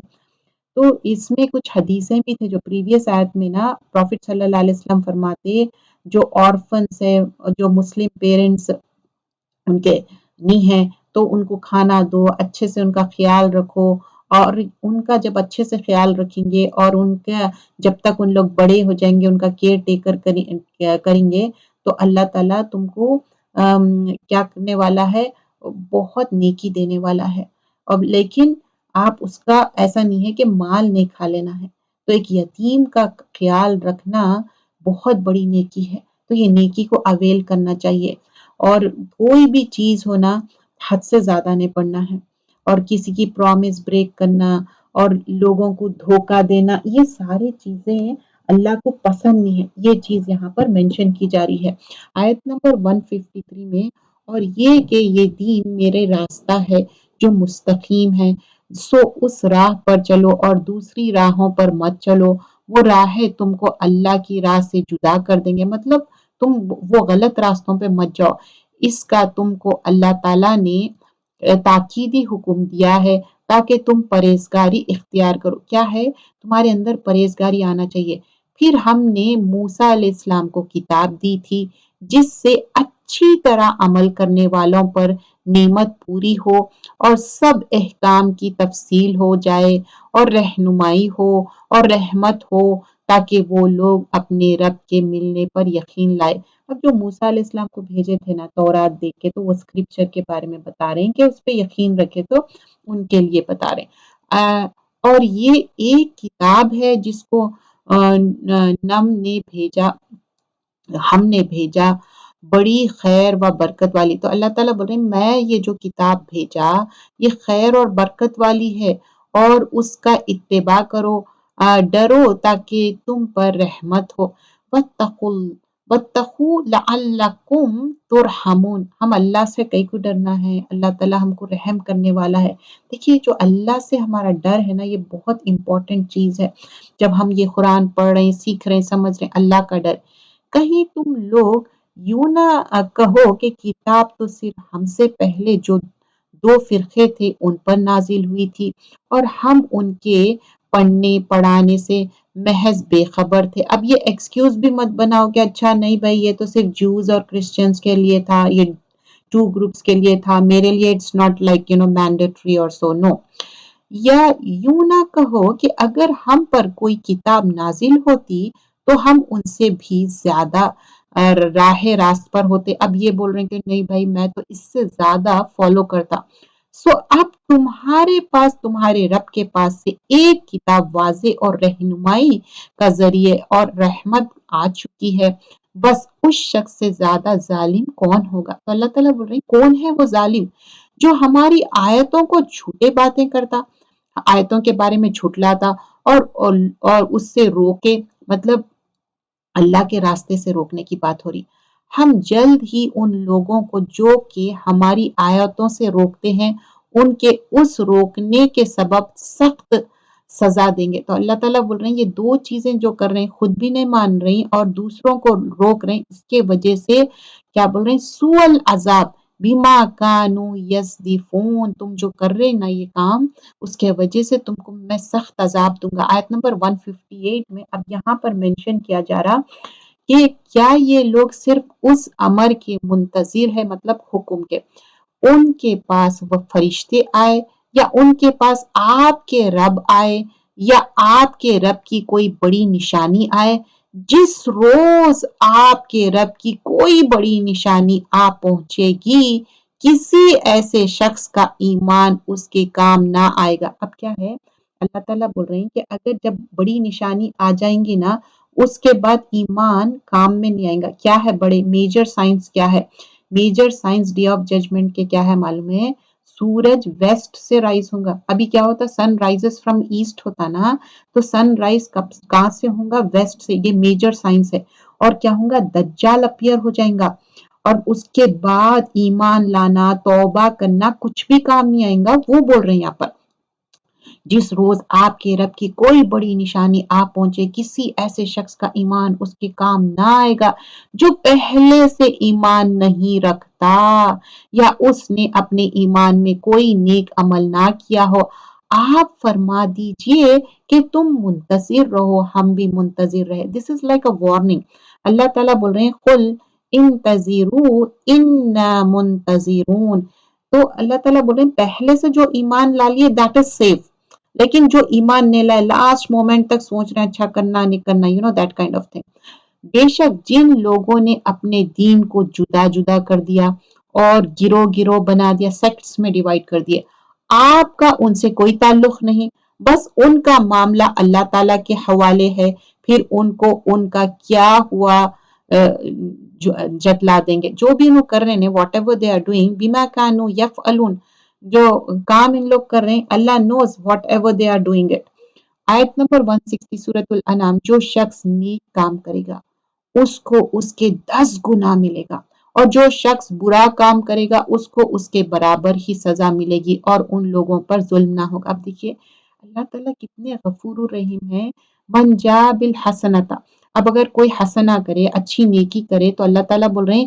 تو اس میں کچھ حدیثیں بھی تھے جو پریویس آیت میں نا پروفٹ صلی اللہ علیہ وسلم فرماتے، جو آرفنس ہے، جو مسلم پیرنٹس ان کے نہیں ہیں تو ان کو کھانا دو، اچھے سے ان کا خیال رکھو، اور ان کا جب اچھے سے خیال رکھیں گے اور ان کا جب تک ان لوگ بڑے ہو جائیں گے ان کا کیئر ٹیکر کریں گے تو اللہ تعالیٰ تم کو کیا کرنے والا ہے، بہت نیکی دینے والا ہے۔ اب لیکن آپ اس کا ایسا نہیں ہے کہ مال نہیں کھا لینا ہے، تو ایک یتیم کا خیال رکھنا بہت بڑی نیکی ہے، تو یہ نیکی کو اویل کرنا چاہیے۔ اور کوئی بھی چیز ہونا حد سے زیادہ نہیں پڑنا ہے، اور کسی کی پرومس بریک کرنا اور لوگوں کو دھوکہ دینا، یہ ساری چیزیں اللہ کو پسند نہیں ہے۔ یہ چیز یہاں پر مینشن کی جا رہی ہے آیت نمبر 153 میں، اور یہ کہ یہ دین میرے راستہ ہے جو مستقیم ہے، سو اس راہ پر چلو اور دوسری راہوں پر مت چلو، وہ راہیں تم کو اللہ کی راہ سے جدا کر دیں گے، مطلب تم وہ غلط راستوں پہ مت جاؤ۔ اس کا تم کو اللہ تعالیٰ نے تاکیدی حکم دیا ہے تاکہ تم پرہیزگاری اختیار کرو. کیا ہے؟ تمہارے اندر پرہیزگاری آنا چاہیے. پھر ہم نے موسیٰ علیہ السلام کو کتاب دی تھی جس سے اچھی طرح عمل کرنے والوں پر نعمت پوری ہو اور سب احکام کی تفصیل ہو جائے اور رہنمائی ہو اور رحمت ہو تاکہ وہ لوگ اپنے رب کے ملنے پر یقین لائے. اب جو موسیٰ علیہ السلام کو بھیجے تھے نا تورات دیکھ کے، تو وہ اسکرپچر کے بارے میں بتا رہے ہیں کہ اس پہ یقین رکھے، تو ان کے لیے بتا رہے ہیں. اور یہ ایک کتاب ہے جس کو نم نے بھیجا، ہم نے بھیجا، بڑی خیر و برکت والی. تو اللہ تعالیٰ بول رہے ہیں میں یہ جو کتاب بھیجا یہ خیر اور برکت والی ہے اور اس کا اتباع کرو، ڈرو تاکہ تم پر رحمت ہو. وَاتَّقُوا لَعَلَّكُمْ تُرْحَمُونَ. ہم اللہ سے کئی کو ڈرنا ہے، اللہ تعالیٰ ہم کو رحم کرنے والا ہے. دیکھیے جو اللہ سے ہمارا ڈر ہے نا، یہ بہت امپورٹنٹ چیز ہے. جب ہم یہ قرآن پڑھ رہے ہیں، سیکھ رہے ہیں، سمجھ رہے ہیں، اللہ کا ڈر. کہیں تم لوگ یوں نہ کہو کہ کتاب تو صرف ہم سے پہلے جو 2 فرقے تھے ان پر نازل ہوئی تھی اور ہم ان کے پڑھنے پڑھانے سے محض بے خبر تھے. اب یہ ایکسکیوز بھی مت بناؤ کہ اچھا نہیں بھائی یہ تو صرف جوز اور کرسچنز کے لیے تھا، یہ 2 گروپس کے لیے تھا، میرے لیے اٹس ناٹ لائک مینڈیٹری اور سو. نو. یا یوں نہ کہو کہ اگر ہم پر کوئی کتاب نازل ہوتی تو ہم ان سے بھی زیادہ راہ راست پر ہوتے. اب یہ بول رہے ہیں کہ نہیں بھائی میں تو اس سے زیادہ فالو کرتا. سو اب تمہارے پاس، تمہارے رب کے پاس سے ایک کتاب واضح اور رہنمائی کا ذریعے اور رحمت آ چکی ہے. بس اس شخص سے زیادہ ظالم کون ہوگا؟ تو اللہ تعالیٰ بول رہے ہیں کون ہے وہ ظالم جو ہماری آیتوں کو جھوٹے باتیں کرتا، آیتوں کے بارے میں جھٹلاتا اور اس سے روکے. مطلب اللہ کے راستے سے روکنے کی بات ہو رہی. ہم جلد ہی ان لوگوں کو جو کہ ہماری آیتوں سے روکتے ہیں ان کے اس روکنے کے سبب سخت سزا دیں گے. تو اللہ تعالیٰ بول رہے ہیں یہ 2 چیزیں جو کر رہے ہیں، خود بھی نہیں مان رہی اور دوسروں کو روک رہے ہیں، اس کے وجہ سے کیا بول رہے ہیں؟ سوء العذاب بما کانوا یصدفون. تم جو کر رہے نا یہ کام، اس کے وجہ سے تم کو میں سخت عذاب دوں گا. آیت نمبر 158 میں اب یہاں پر مینشن کیا جا رہا کہ کیا یہ لوگ صرف اس امر کے منتظر ہے، مطلب حکم کے، ان کے پاس وہ فرشتے آئے یا ان کے پاس آپ کے رب آئے یا آپ کے رب کی کوئی بڑی نشانی آئے. جس روز آپ کے رب کی کوئی بڑی نشانی آ پہنچے گی کسی ایسے شخص کا ایمان اس کے کام نہ آئے گا. اب کیا ہے؟ اللہ تعالیٰ بول رہے ہیں کہ اگر جب بڑی نشانی آ جائیں گی نا اس کے بعد ایمان کام میں نہیں آئے گا. کیا ہے بڑے میجر سائنس؟ کیا ہے major science day of judgement کے؟ کیا ہے معلوم ہے؟ سورج ویسٹ سے رائز ہوگا. ابھی کیا ہوتا؟ سن رائزز فرام ایسٹ ہوتا نا، تو سن رائز کہاں سے ہوگا؟ ویسٹ سے. یہ میجر سائنس ہے. اور کیا ہوگا؟ دجال اپیئر ہو جائیں گا اور اس کے بعد ایمان لانا، توبہ کرنا کچھ بھی کام نہیں آئے گا. وہ بول رہے ہیں یہاں پر جس روز آپ کے رب کی کوئی بڑی نشانی آ پہنچے کسی ایسے شخص کا ایمان اس کے کام نہ آئے گا جو پہلے سے ایمان نہیں رکھتا یا اس نے اپنے ایمان میں کوئی نیک عمل نہ کیا ہو. آپ فرما دیجئے کہ تم منتظر رہو، ہم بھی منتظر رہے. دس از لائک اے وارننگ. اللہ تعالیٰ بول رہے ہیں قل انتظروا انا منتظرون. تو اللہ تعالیٰ بول رہے ہیں پہلے سے جو ایمان لا لیے دیٹ از سیف، لیکن جو ایمان نہیں لائے لاسٹ مومنٹ تک سوچ رہے ہیں اچھا کرنا نہیں کرنا، دیٹ کائنڈ آف تھنگ. بے شک جن لوگوں نے اپنے دین کو جدا جدا کر دیا اور گروہ گروہ بنا دیا، سیکٹس میں ڈیوائیڈ کر دیے، آپ کا ان سے کوئی تعلق نہیں، بس ان کا معاملہ اللہ تعالیٰ کے حوالے ہے. پھر ان کو ان کا کیا ہوا جتلا دیں گے. جو بھی انہوں کر رہے ہیں whatever they are doing بما کانوا یفعلون، جو کام ان لوگ کر رہے ہیں Allah knows whatever they are doing it. آیت نمبر 160 سورۃ الانعام. جو شخص نیک کام کرے گا اس کو اس کے 10 گنا ملے گا اور جو شخص برا کام کرے گا اس کو اس کے برابر ہی سزا ملے گی اور ان لوگوں پر ظلم نہ ہوگا. اب دیکھیے اللہ تعالیٰ کتنے غفور الرحیم ہیں. من جاء بالحسنۃ. اب اگر کوئی حسنہ کرے، اچھی نیکی کرے، تو اللہ تعالیٰ بول رہے ہیں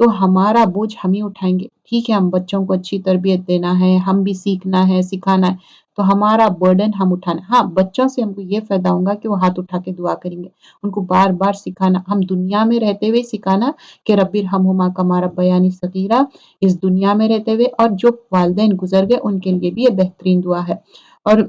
تو ہمارا بوجھ ہم ہی اٹھائیں گے. ٹھیک ہے ہم بچوں کو اچھی تربیت دینا ہے، ہم بھی سیکھنا ہے، سکھانا ہے، تو ہمارا برڈن ہم اٹھانا. ہاں بچوں سے ہم کو یہ فائدہ ہوگا کہ وہ ہاتھ اٹھا کے دعا کریں گے. ان کو بار بار سکھانا، ہم دنیا میں رہتے ہوئے سکھانا کہ رب ارحمہما کما ربیانی صغیرہ، اس دنیا میں رہتے ہوئے، اور جو والدین گزر گئے ان کے لیے بھی یہ بہترین دعا ہے. اور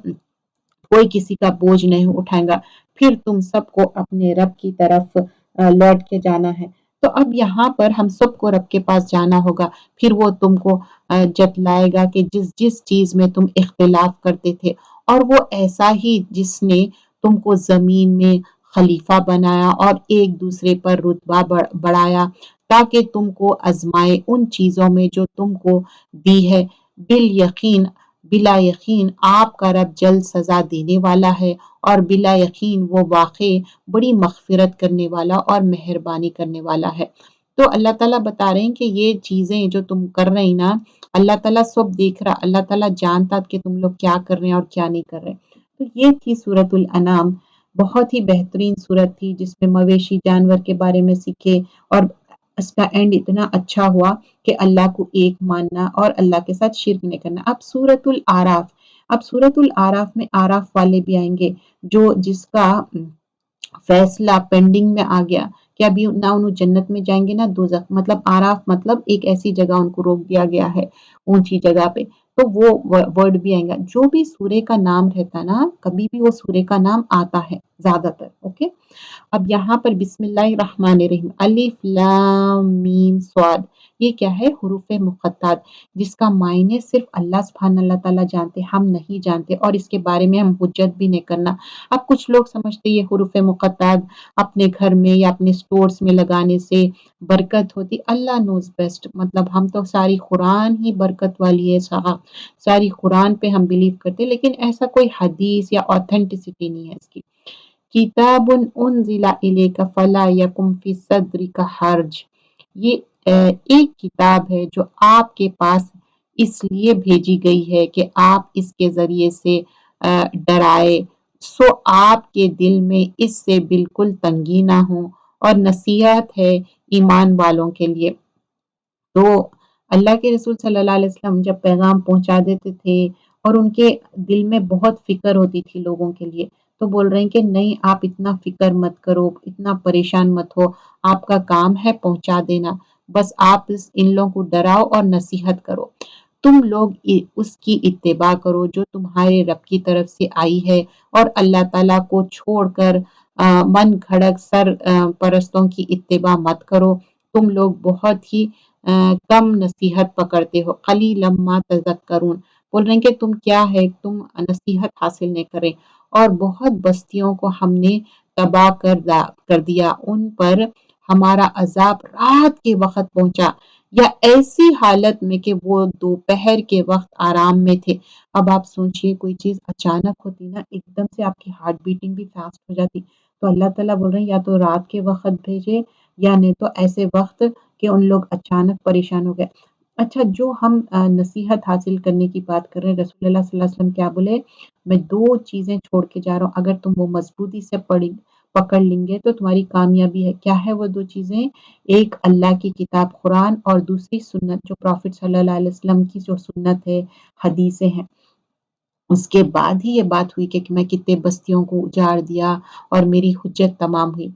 کوئی کسی کا بوجھ نہیں اٹھائے گا. پھر تم سب کو اپنے رب کی طرف لوٹ کے جانا ہے. تو اب یہاں پر ہم سب کو رب کے پاس جانا ہوگا. پھر وہ تم کو جتلائے گا کہ جس جس چیز میں تم اختلاف کرتے تھے، اور وہ ایسا ہی جس نے تم کو زمین میں خلیفہ بنایا اور ایک دوسرے پر رتبہ بڑھایا تاکہ تم کو آزمائے ان چیزوں میں جو تم کو دی ہے. بالیقین، بلا یقین آپ کا رب جلد سزا دینے والا ہے، اور بلا یقین وہ واقع بڑی مغفرت کرنے والا اور مہربانی کرنے والا ہے. تو اللہ تعالیٰ بتا رہے ہیں کہ یہ چیزیں جو تم کر رہے ہیں نا، اللہ تعالیٰ سب دیکھ رہا، اللہ تعالیٰ جانتا کہ تم لوگ کیا کر رہے ہیں اور کیا نہیں کر رہے. تو یہ تھی سورۃ الانعام. بہت ہی بہترین سورت تھی جس میں مویشی جانور کے بارے میں سیکھے، اور اس کا اینڈ اتنا اچھا ہوا کہ اللہ کو ایک ماننا اور اللہ کے ساتھ شرک نہیں کرنا. اب سورۃ الاعراف، اب سورۃ الاعراف میں آراف والے بھی آئیں گے جو جس کا فیصلہ پینڈنگ میں آ گیا کہ ابھی نہ انہوں جنت میں جائیں گے نہ دوزخ. مطلب آراف مطلب ایک ایسی جگہ ان کو روک دیا گیا ہے، اونچی جگہ پہ. تو وہ ورڈ بھی آئیں گا. جو بھی سورے کا نام رہتا نا، کبھی بھی وہ سورے کا نام آتا ہے زیادہ تر. اوکے، اب یہاں پر بسم اللہ الرحمن الرحیم، الف لام میم صاد، یہ کیا ہے؟ حروف مقطعات، جس کا معنی صرف اللہ تعالیٰ جانتے، ہم نہیں جانتے، اور اس کے بارے میں ہم حجت بھی نہیں کرنا. اب کچھ لوگ سمجھتے یہ حروف مقطعات اپنے گھر میں یا اپنے سٹورز میں لگانے سے برکت ہوتی. اللہ نوز بیسٹ. مطلب ہم تو ساری قرآن ہی برکت والی ہے صاحب، ساری قرآن پہ ہم بلیو کرتے، لیکن ایسا کوئی حدیث یا آتھینٹسٹی نہیں ہے اس کی. کتاب انزل الیک فلا یکن فی صدرک حرج، یہ ایک کتاب ہے جو آپ کے پاس اس لیے بھیجی گئی ہے کہ آپ اس کے ذریعے سے ڈرائے، سو آپ کے دل میں اس سے بالکل تنگی نہ ہو، اور نصیحت ہے ایمان والوں کے لیے. تو اللہ کے رسول صلی اللہ علیہ وسلم جب پیغام پہنچا دیتے تھے اور ان کے دل میں بہت فکر ہوتی تھی لوگوں کے لیے، تو بول رہے ہیں کہ نہیں آپ اتنا فکر مت کرو، اتنا پریشان مت ہو، آپ کا کام ہے پہنچا دینا، بس آپ ان لوگوں کو ڈراؤ اور نصیحت کرو. تم لوگ اس کی اتباع کرو جو تمہارے رب کی طرف سے آئی ہے، اور اللہ تعالیٰ کو چھوڑ کر من گھڑک سر پرستوں کی اتباع مت کرو. تم لوگ بہت ہی کم نصیحت پکڑتے ہو. قلیلا ما تذکرون، بول رہے ہیں کہ تم کیا ہے، تم نصیحت حاصل نہیں کرے. اور بہت بستیوں کو ہم نے تباہ کر دیا، ان پر ہمارا عذاب رات کے وقت پہنچا، یا ایسی حالت میں کہ وہ دوپہر کے وقت آرام میں تھے. اب آپ سوچئے کوئی چیز اچانک ہوتی نا، ایک دم سے آپ کی ہارٹ بیٹنگ بھی فاسٹ ہو جاتی. تو اللہ تعالیٰ بول رہے ہیں یا تو رات کے وقت بھیجے، یا نہیں تو ایسے وقت کہ ان لوگ اچانک پریشان ہو گئے. اچھا، جو ہم نصیحت حاصل کرنے کی بات کر رہے ہیں، رسول اللہ صلی اللہ علیہ وسلم کیا بولے؟ میں دو چیزیں چھوڑ کے جا رہا ہوں، اگر تم وہ مضبوطی سے پکڑ لیں گے تو تمہاری کامیابی ہے. کیا ہے وہ دو چیزیں؟ ایک اللہ کی کتاب قرآن، اور دوسری سنت، جو پروفٹ صلی اللہ علیہ وسلم کی جو سنت ہے، حدیثیں ہیں. اس کے بعد ہی یہ بات ہوئی کہ میں کتنے بستیوں کو اجاڑ دیا اور میری حجت تمام ہوئی.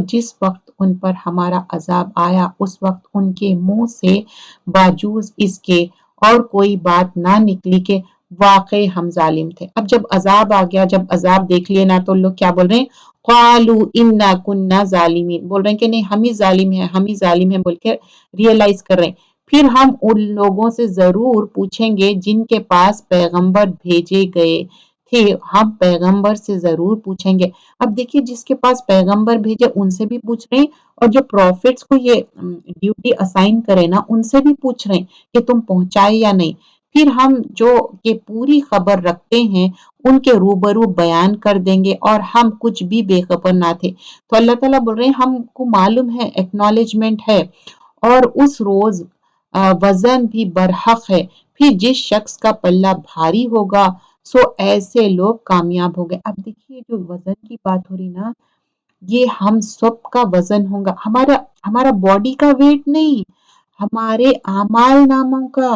جس وقت ان پر ہمارا عذاب آیا، اس وقت ان کے منہ سے باجوز اس کے اور کوئی بات نہ نکلی کہ واقعی ہم ظالم تھے. اب جب عذاب آ گیا، جب عذاب دیکھ لیے نا، تو لوگ کیا بول رہے ہیں؟ قالوا انا كنا ظالمین، بول رہے ہیں کہ نہیں ہم ہی ظالم ہیں، ہم ہی ظالم ہیں بول کے ریئلائز کر رہے ہیں. پھر ہم ان لوگوں سے ضرور پوچھیں گے جن کے پاس پیغمبر بھیجے گئے تھے، ہم پیغمبر سے ضرور پوچھیں گے. اب دیکھیے جس کے پاس پیغمبر بھیجے ان سے بھی پوچھ رہے ہیں، اور جو پروفٹس کو یہ ڈیوٹی اسائن کرے نا ان سے بھی پوچھ رہے ہیں کہ تم پہنچائے یا نہیں. پھر ہم جو کہ پوری خبر رکھتے ہیں ان کے روبرو بیان کر دیں گے، اور ہم کچھ بھی بے خبر نہ تھے. تو اللہ تعالیٰ بول رہے ہیں ہم کو معلوم ہے، ایکنالجمنٹ ہے، اور اس روز وزن بھی برحق ہے. پھر جس شخص کا پلہ بھاری ہوگا سو ایسے لوگ کامیاب ہو گئے. اب دیکھیے جو وزن کی بات ہو رہی نا، یہ ہم سب کا وزن ہوگا، ہمارا ہمارا باڈی کا ویٹ نہیں، ہمارے اعمال ناموں کا۔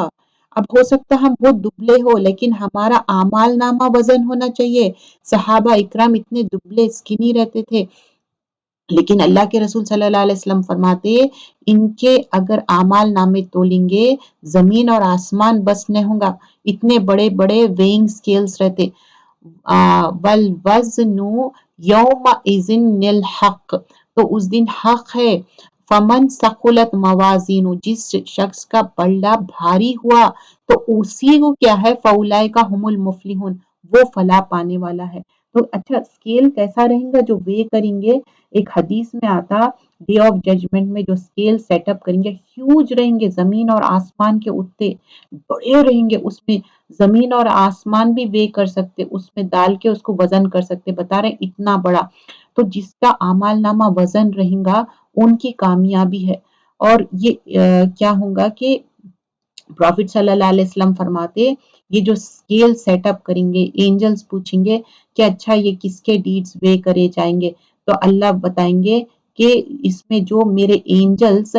اب ہو سکتا ہے ہم بہت دبلے ہو لیکن ہمارا اعمال نامہ وزن ہونا چاہیے۔ صحابہ اکرام اتنے دبلے اسکنی رہتے تھے، لیکن اللہ کے رسول صلی اللہ علیہ وسلم فرماتے ان کے اگر اعمال نامے تولیں گے زمین اور آسمان بس نہیں ہوگا، اتنے بڑے بڑے ویئنگ سکیلز رہتے۔ والوزن یومئذ الحق، تو اس دن حق ہے۔ فمن ثقلت موازین، جس شخص کا پلڑا بھاری ہوا تو اسی کو کیا ہے، فاولئک هم المفلحون، وہ فلاح پانے والا ہے۔ تو اچھا اسکیل کیسا رہیں گا جو وے کریں گے؟ ایک حدیث میں آتا ڈے آف ججمنٹ میں جو اسکیل سیٹ اپ کریں گے ہیوج رہیں گے، زمین اور آسمان کے اتنے بڑے رہیں گے، اس میں زمین اور آسمان بھی وے کر سکتے، اس میں ڈال کے اس کو وزن کر سکتے، بتا رہے اتنا بڑا۔ تو جس کا اعمال نامہ وزن رہے گا ان کی کامیابی ہے۔ اور یہ کیا ہوگا کہ پروفٹ صلی اللہ علیہ وسلم فرماتے یہ جو اسکیل سیٹ اپ کریں گے، اینجلز پوچھیں گے کہ اچھا یہ کس کے ڈیڈز وے کرے جائیں گے، تو اللہ بتائیں گے کہ اس میں جو میرے اینجلز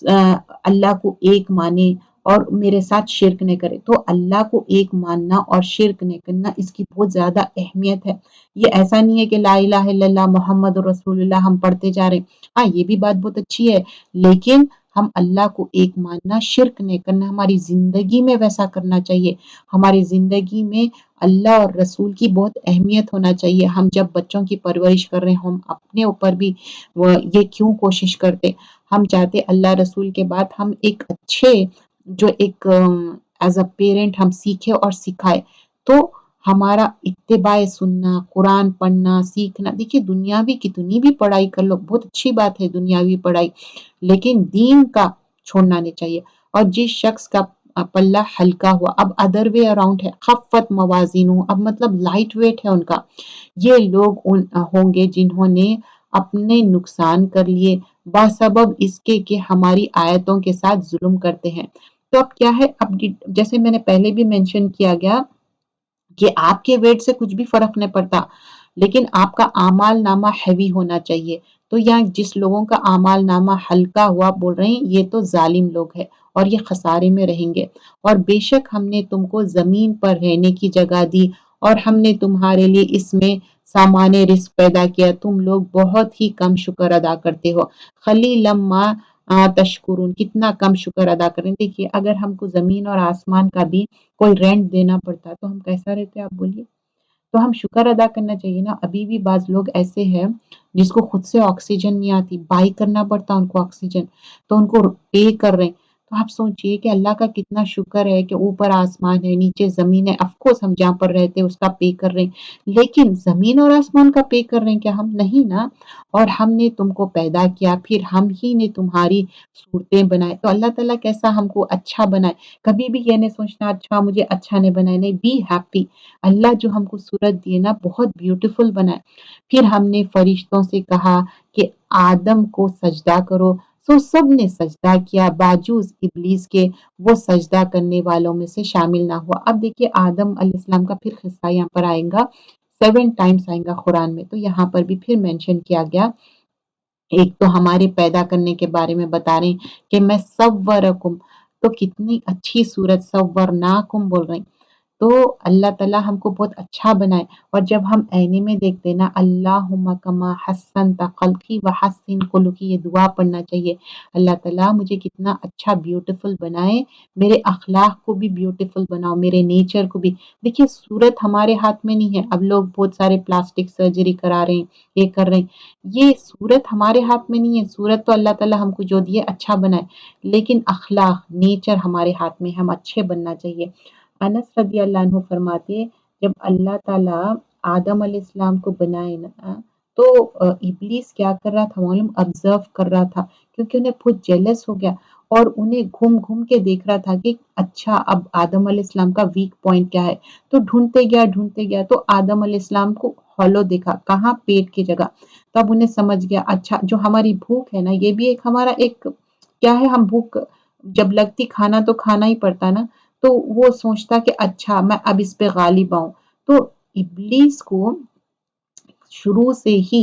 اللہ کو ایک مانے اور میرے ساتھ شرک نہ کرے، تو اللہ کو ایک ماننا اور شرک نہ کرنا اس کی بہت زیادہ اہمیت ہے۔ یہ ایسا نہیں ہے کہ لا الہ الا اللہ محمد رسول اللہ ہم پڑھتے جا رہے ہیں، ہاں یہ بھی بات بہت اچھی ہے، لیکن ہم اللہ کو ایک ماننا، شرک نہیں کرنا، ہماری زندگی میں ویسا کرنا چاہیے۔ ہماری زندگی میں اللہ اور رسول کی بہت اہمیت ہونا چاہیے۔ ہم جب بچوں کی پرورش کر رہے ہیں ہم اپنے اوپر بھی یہ کیوں کوشش کرتے، ہم چاہتے اللہ رسول کے بعد ہم ایک اچھے جو ایک ایز اے پیرنٹ ہم سیکھے اور سکھائے، تو ہمارا اتباع سننا، قرآن پڑھنا سیکھنا، دیکھیے دنیاوی کتنی بھی پڑھائی کر لو بہت اچھی بات ہے دنیاوی پڑھائی، لیکن دین کا چھوڑنا نہیں چاہیے۔ اور جس شخص کا پلہ ہلکا ہوا، اب ادر وے اراؤنڈ ہے، خفت موازین، اب مطلب لائٹ ویٹ ہے ان کا، یہ لوگ ہوں گے جنہوں نے اپنے نقصان کر لیے بسبب اس کے کہ ہماری آیتوں کے ساتھ ظلم کرتے ہیں۔ تو اب کیا ہے، اب جیسے میں نے پہلے بھی مینشن کیا گیا کہ آپ کے ویٹ سے کچھ بھی فرق نہیں پڑتا، لیکن آپ کا اعمال نامہ ہیوی ہونا چاہیے۔ تو یہاں جس لوگوں کا اعمال نامہ ہلکا ہوا بول رہے ہیں یہ تو ظالم لوگ ہیں اور یہ خسارے میں رہیں گے۔ اور بے شک ہم نے تم کو زمین پر رہنے کی جگہ دی اور ہم نے تمہارے لیے اس میں سامان رزق پیدا کیا، تم لوگ بہت ہی کم شکر ادا کرتے ہو۔ قلیلا ما تشکرون، کتنا کم شکر ادا کریں۔ دیکھیے اگر ہم کو زمین اور آسمان کا بھی کوئی رینٹ دینا پڑتا تو ہم کیسا رہتے آپ بولیے؟ تو ہم شکر ادا کرنا چاہیے نا۔ ابھی بھی بعض لوگ ایسے ہیں جس کو خود سے آکسیجن نہیں آتی، بائی کرنا پڑتا ان کو آکسیجن، تو ان کو پے کر رہے ہیں۔ تو آپ سوچئے کہ اللہ کا کتنا شکر ہے کہ اوپر آسمان ہے نیچے زمین ہے، اف کورس ہم جہاں پر رہتے ہیں اس کا پے کر رہے ہیں، لیکن زمین اور آسمان کا پے کر رہے ہیں کیا ہم نہیں نا؟ اور ہم نے تم کو پیدا کیا، پھر ہم ہی نے تمہاری صورتیں بنائے، تو اللہ تعالیٰ کیسا ہم کو اچھا بنائے۔ کبھی بھی یہ نہیں سوچنا اچھا مجھے اچھا نہیں بنائے، نہیں، بی ہیپی، اللہ جو ہم کو صورت دیے نا بہت بیوٹیفل بنائے۔ پھر ہم نے فرشتوں سے کہا کہ آدم کو سجدہ کرو، سو سب نے سجدہ کیا باجوز ابلیس کے، وہ سجدہ کرنے والوں میں سے شامل نہ ہوا۔ اب دیکھیے آدم علیہ السلام کا پھر قصہ یہاں پر آئے گا، 7 ٹائمز آئے گا قرآن میں، تو یہاں پر بھی پھر مینشن کیا گیا۔ ایک تو ہمارے پیدا کرنے کے بارے میں بتا رہے ہیں کہ میں صورکم، تو کتنی اچھی صورت، صورناکم بول رہے ہیں، تو اللہ تعالیٰ ہم کو بہت اچھا بنائے۔ اور جب ہم آئینے میں دیکھتے نا اللہم کما حسنت خلقی وحسن خلقی، یہ دعا پڑھنا چاہیے، اللہ تعالیٰ مجھے کتنا اچھا بیوٹیفل بنائے، میرے اخلاق کو بھی بیوٹیفل بناؤ، میرے نیچر کو بھی۔ دیکھیے صورت ہمارے ہاتھ میں نہیں ہے، اب لوگ بہت سارے پلاسٹک سرجری کرا رہے ہیں، یہ کر رہے ہیں، یہ صورت ہمارے ہاتھ میں نہیں ہے، صورت تو اللہ تعالیٰ ہم کو جو دیے اچھا بنائے، لیکن اخلاق نیچر ہمارے ہاتھ میں، ہم اچھے بننا چاہیے۔ انس رضی اللہ عنہ فرماتے جب اللہ تعالیٰ آدم علیہ السلام کو بنائے نا تو ابلیس کیا کر رہا تھا معلوم، آبزرو کر رہا تھا، کیونکہ انہیں بہت جیلس ہو گیا اور انہیں گھوم گھوم کے دیکھ رہا تھا کہ اچھا اب آدم علیہ السلام کا ویک پوائنٹ کیا ہے، تو ڈھونڈتے گیا تو آدم علیہ السلام کو ہالو دیکھا، کہاں، پیٹ کی جگہ، تب انہیں سمجھ گیا اچھا جو ہماری بھوک ہے نا یہ بھی ایک ہمارا ایک کیا ہے، ہم بھوک جب لگتی کھانا تو کھانا ہی پڑتا نا، تو وہ سوچتا کہ اچھا میں اب اس پہ غالب آؤں۔ تو ابلیس کو شروع سے ہی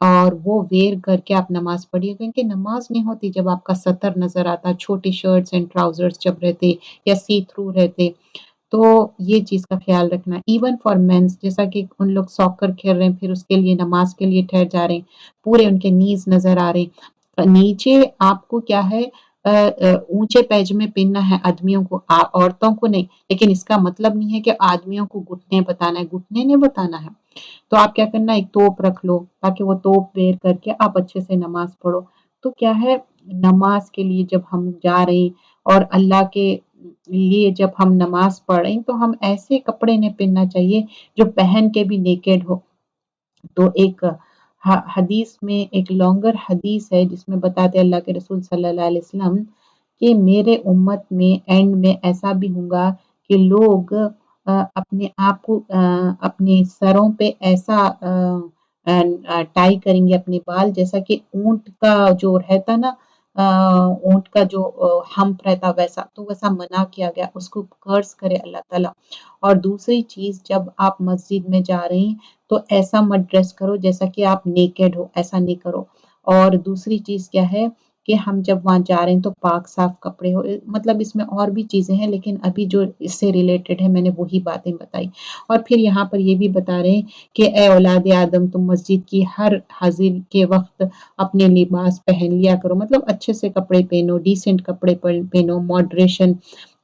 اور وہ ویئر کر کے آپ نماز پڑھیے، کیونکہ نماز نہیں ہوتی جب آپ کا سطر نظر آتا، چھوٹی شرٹس اینڈ ٹراؤزرز جب رہتے یا سی تھرو رہتے، تو یہ چیز کا خیال رکھنا۔ ایون فار مینس، جیسا کہ ان لوگ ساکر کھیل رہے ہیں پھر اس کے لیے نماز کے لیے ٹھہر جا رہے ہیں، پورے ان کے نیز نظر آ رہے ہیں، نیچے آپ کو کیا ہے اونچے پیجامے پہننا ہے آدمیوں کو، عورتوں کو نہیں، لیکن اس کا مطلب نہیں ہے کہ آدمیوں کو گھٹنے بتانا ہے، گھٹنے نہیں بتانا ہے۔ تو آپ کیا کرنا، ایک توپ رکھ لو تاکہ وہ توپ ویئر کر کے آپ اچھے سے نماز پڑھو۔ تو کیا ہے، نماز کے لیے جب ہم جا رہے ہیں اور اللہ کے لیے جب ہم نماز پڑھ رہے ہیں تو ہم ایسے کپڑے نہیں پہننا چاہیے جو پہن کے بھی نیکڈ ہو۔ تو ایک حدیث میں ایک لانگر حدیث ہے جس میں بتاتے اللہ کے رسول صلی اللہ علیہ وسلم کہ میرے امت میں اینڈ میں ایسا بھی ہوگا کہ لوگ اپنے آپ کو اپنے سروں پہ ایسا ٹائی کریں گے اپنے بال، جیسا کہ اونٹ کا جو رہتا نا، اونٹ کا جو ہمپ رہتا ویسا، تو ویسا منع کیا گیا، اس کو کرس کرے اللہ تعالیٰ۔ اور دوسری چیز، جب آپ مسجد میں جا رہے ہیں تو ایسا مت ڈریس کرو جیسا کہ آپ نیکڈ ہو، ایسا نہیں کرو۔ اور دوسری چیز کیا ہے کہ ہم جب وہاں جا رہے ہیں تو پاک صاف کپڑے ہو، مطلب اس میں اور بھی چیزیں ہیں لیکن ابھی جو اس سے ریلیٹڈ ہے میں نے وہی باتیں بتائی۔ اور پھر یہاں پر یہ بھی بتا رہے ہیں کہ اے اولاد آدم، تم مسجد کی ہر حاضر کے وقت اپنے لباس پہن لیا کرو، مطلب اچھے سے کپڑے پہنو، ڈیسنٹ کپڑے پہنو، ماڈریشن،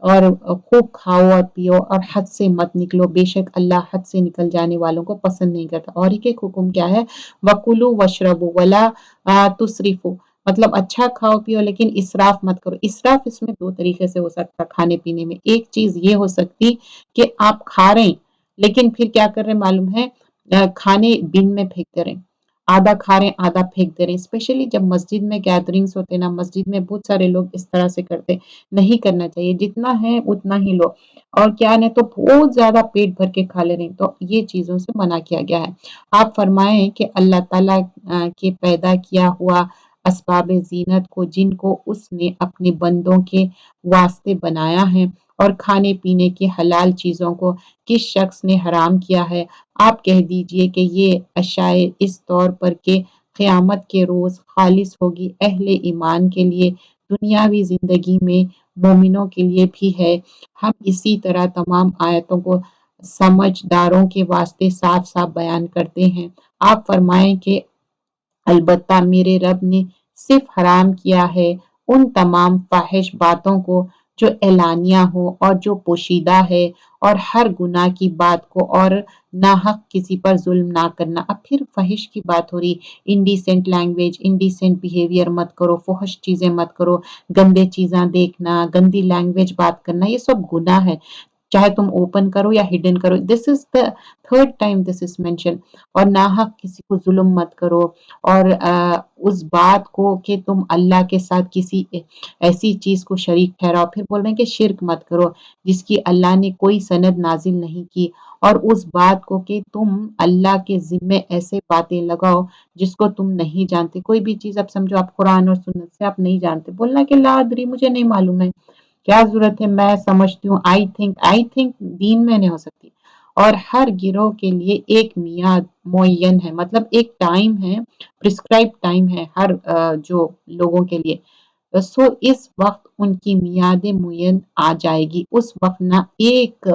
اور خوب کھاؤ اور پیو اور حد سے مت نکلو، بے شک اللہ حد سے نکل جانے والوں کو پسند نہیں کرتا۔ اور ایک حکم کیا ہے، وَكُلُوا وَاشْرَبُوا وَلَا تُسْرِفُوا، مطلب اچھا کھاؤ پیو لیکن اسراف مت کرو۔ اسراف اس میں دو طریقے سے ہو سکتا کھانے پینے میں۔ ایک چیز یہ ہو سکتی کہ آپ کھا رہے ہیں لیکن پھر کیا کر رہے ہیں معلوم ہے، کھانے بن میں پھینکتے رہے، آدھا کھا رہے ہیں آدھا پھینک دے رہے ہیں، اسپیشلی جب مسجد میں گیدرنگز ہوتے ہیں نا، مسجد میں بہت سارے لوگ اس طرح سے کرتے، نہیں کرنا چاہیے، جتنا ہے اتنا ہی لو، اور کیا نہیں تو بہت زیادہ پیٹ بھر کے کھا لے رہے ہیں، تو یہ چیزوں سے منع کیا گیا ہے۔ آپ فرمائیں کہ اللہ تعالیٰ کے پیدا کیا ہوا اسباب زینت کو، جن کو اس نے اپنے بندوں کے واسطے بنایا ہے، اور کھانے پینے کی حلال چیزوں کو کس شخص نے حرام کیا ہے، آپ کہہ دیجئے کہ یہ اشیاء اس طور پر کہ قیامت کے روز خالص ہوگی اہل ایمان کے لیے، دنیاوی زندگی میں مومنوں کے لیے بھی ہے۔ ہم اسی طرح تمام آیتوں کو سمجھداروں کے واسطے صاف صاف بیان کرتے ہیں۔ آپ فرمائیں کہ البتہ میرے رب نے صرف حرام کیا ہے ان تمام فاحش باتوں کو جو اعلانیہ ہو اور جو پوشیدہ ہے، اور ہر گناہ کی بات کو، اور ناحق کسی پر ظلم نہ کرنا۔ اب پھر فحش کی بات ہو رہی، انڈیسنٹ لینگویج، انڈیسنٹ بیہیویئر مت کرو، فحش چیزیں مت کرو، گندے چیزاں دیکھنا، گندی لینگویج بات کرنا، یہ سب گناہ ہے، چاہے تم اوپن کرو یا ہڈن کرو۔ This is the third time this is mention. اور ناحق کسی کو ظلم مت کرو، اور اس بات کو کہ تم اللہ کے ساتھ کسی ایسی چیز کو شریک ٹھہراؤ، پھر بول رہے ہیں کہ شرک مت کرو جس کی اللہ نے کوئی سند نازل نہیں کی، اور اس بات کو کہ تم اللہ کے ذمے ایسے باتیں لگاؤ جس کو تم نہیں جانتے۔ کوئی بھی چیز اب سمجھو آپ قرآن اور سنت سے آپ نہیں جانتے، بولنا کہ لا ادری، مجھے نہیں معلوم ہے، کیا ضرورت ہے، میں سمجھتی ہوں، آئی تھنک دین میں نہیں ہو سکتی۔ اور ہر گروہ کے لیے ایک میعاد معین ہے، مطلب ایک ٹائم ہے، پرسکرائب ٹائم ہے ہر جو لوگوں کے لیے۔ سو اس وقت ان کی میعاد معین آ جائے گی، اس وقت نہ ایک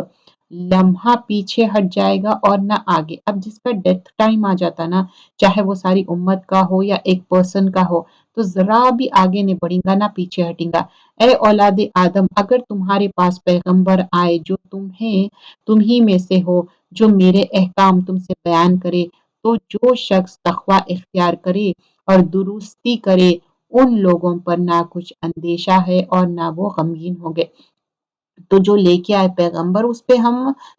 لمحہ پیچھے ہٹ جائے گا اور نہ آگے۔ اب جس کا ڈیتھ ٹائم آ جاتا نا، چاہے وہ ساری امت کا ہو یا ایک پرسن کا ہو، تو ذرا بھی آگے نہیں بڑھیں گا نہ پیچھے ہٹیں گا۔ اے اولاد آدم، اگر تمہارے پاس پیغمبر آئے جو تمہی میں سے ہو، جو میرے احکام تم سے بیان کرے، تو جو شخص تقوی اختیار کرے اور درستی کرے، ان لوگوں پر نہ کچھ اندیشہ ہے اور نہ وہ غمگین ہوں گے۔ تو جو لے کے آئے پیغمبر اس پہ ہم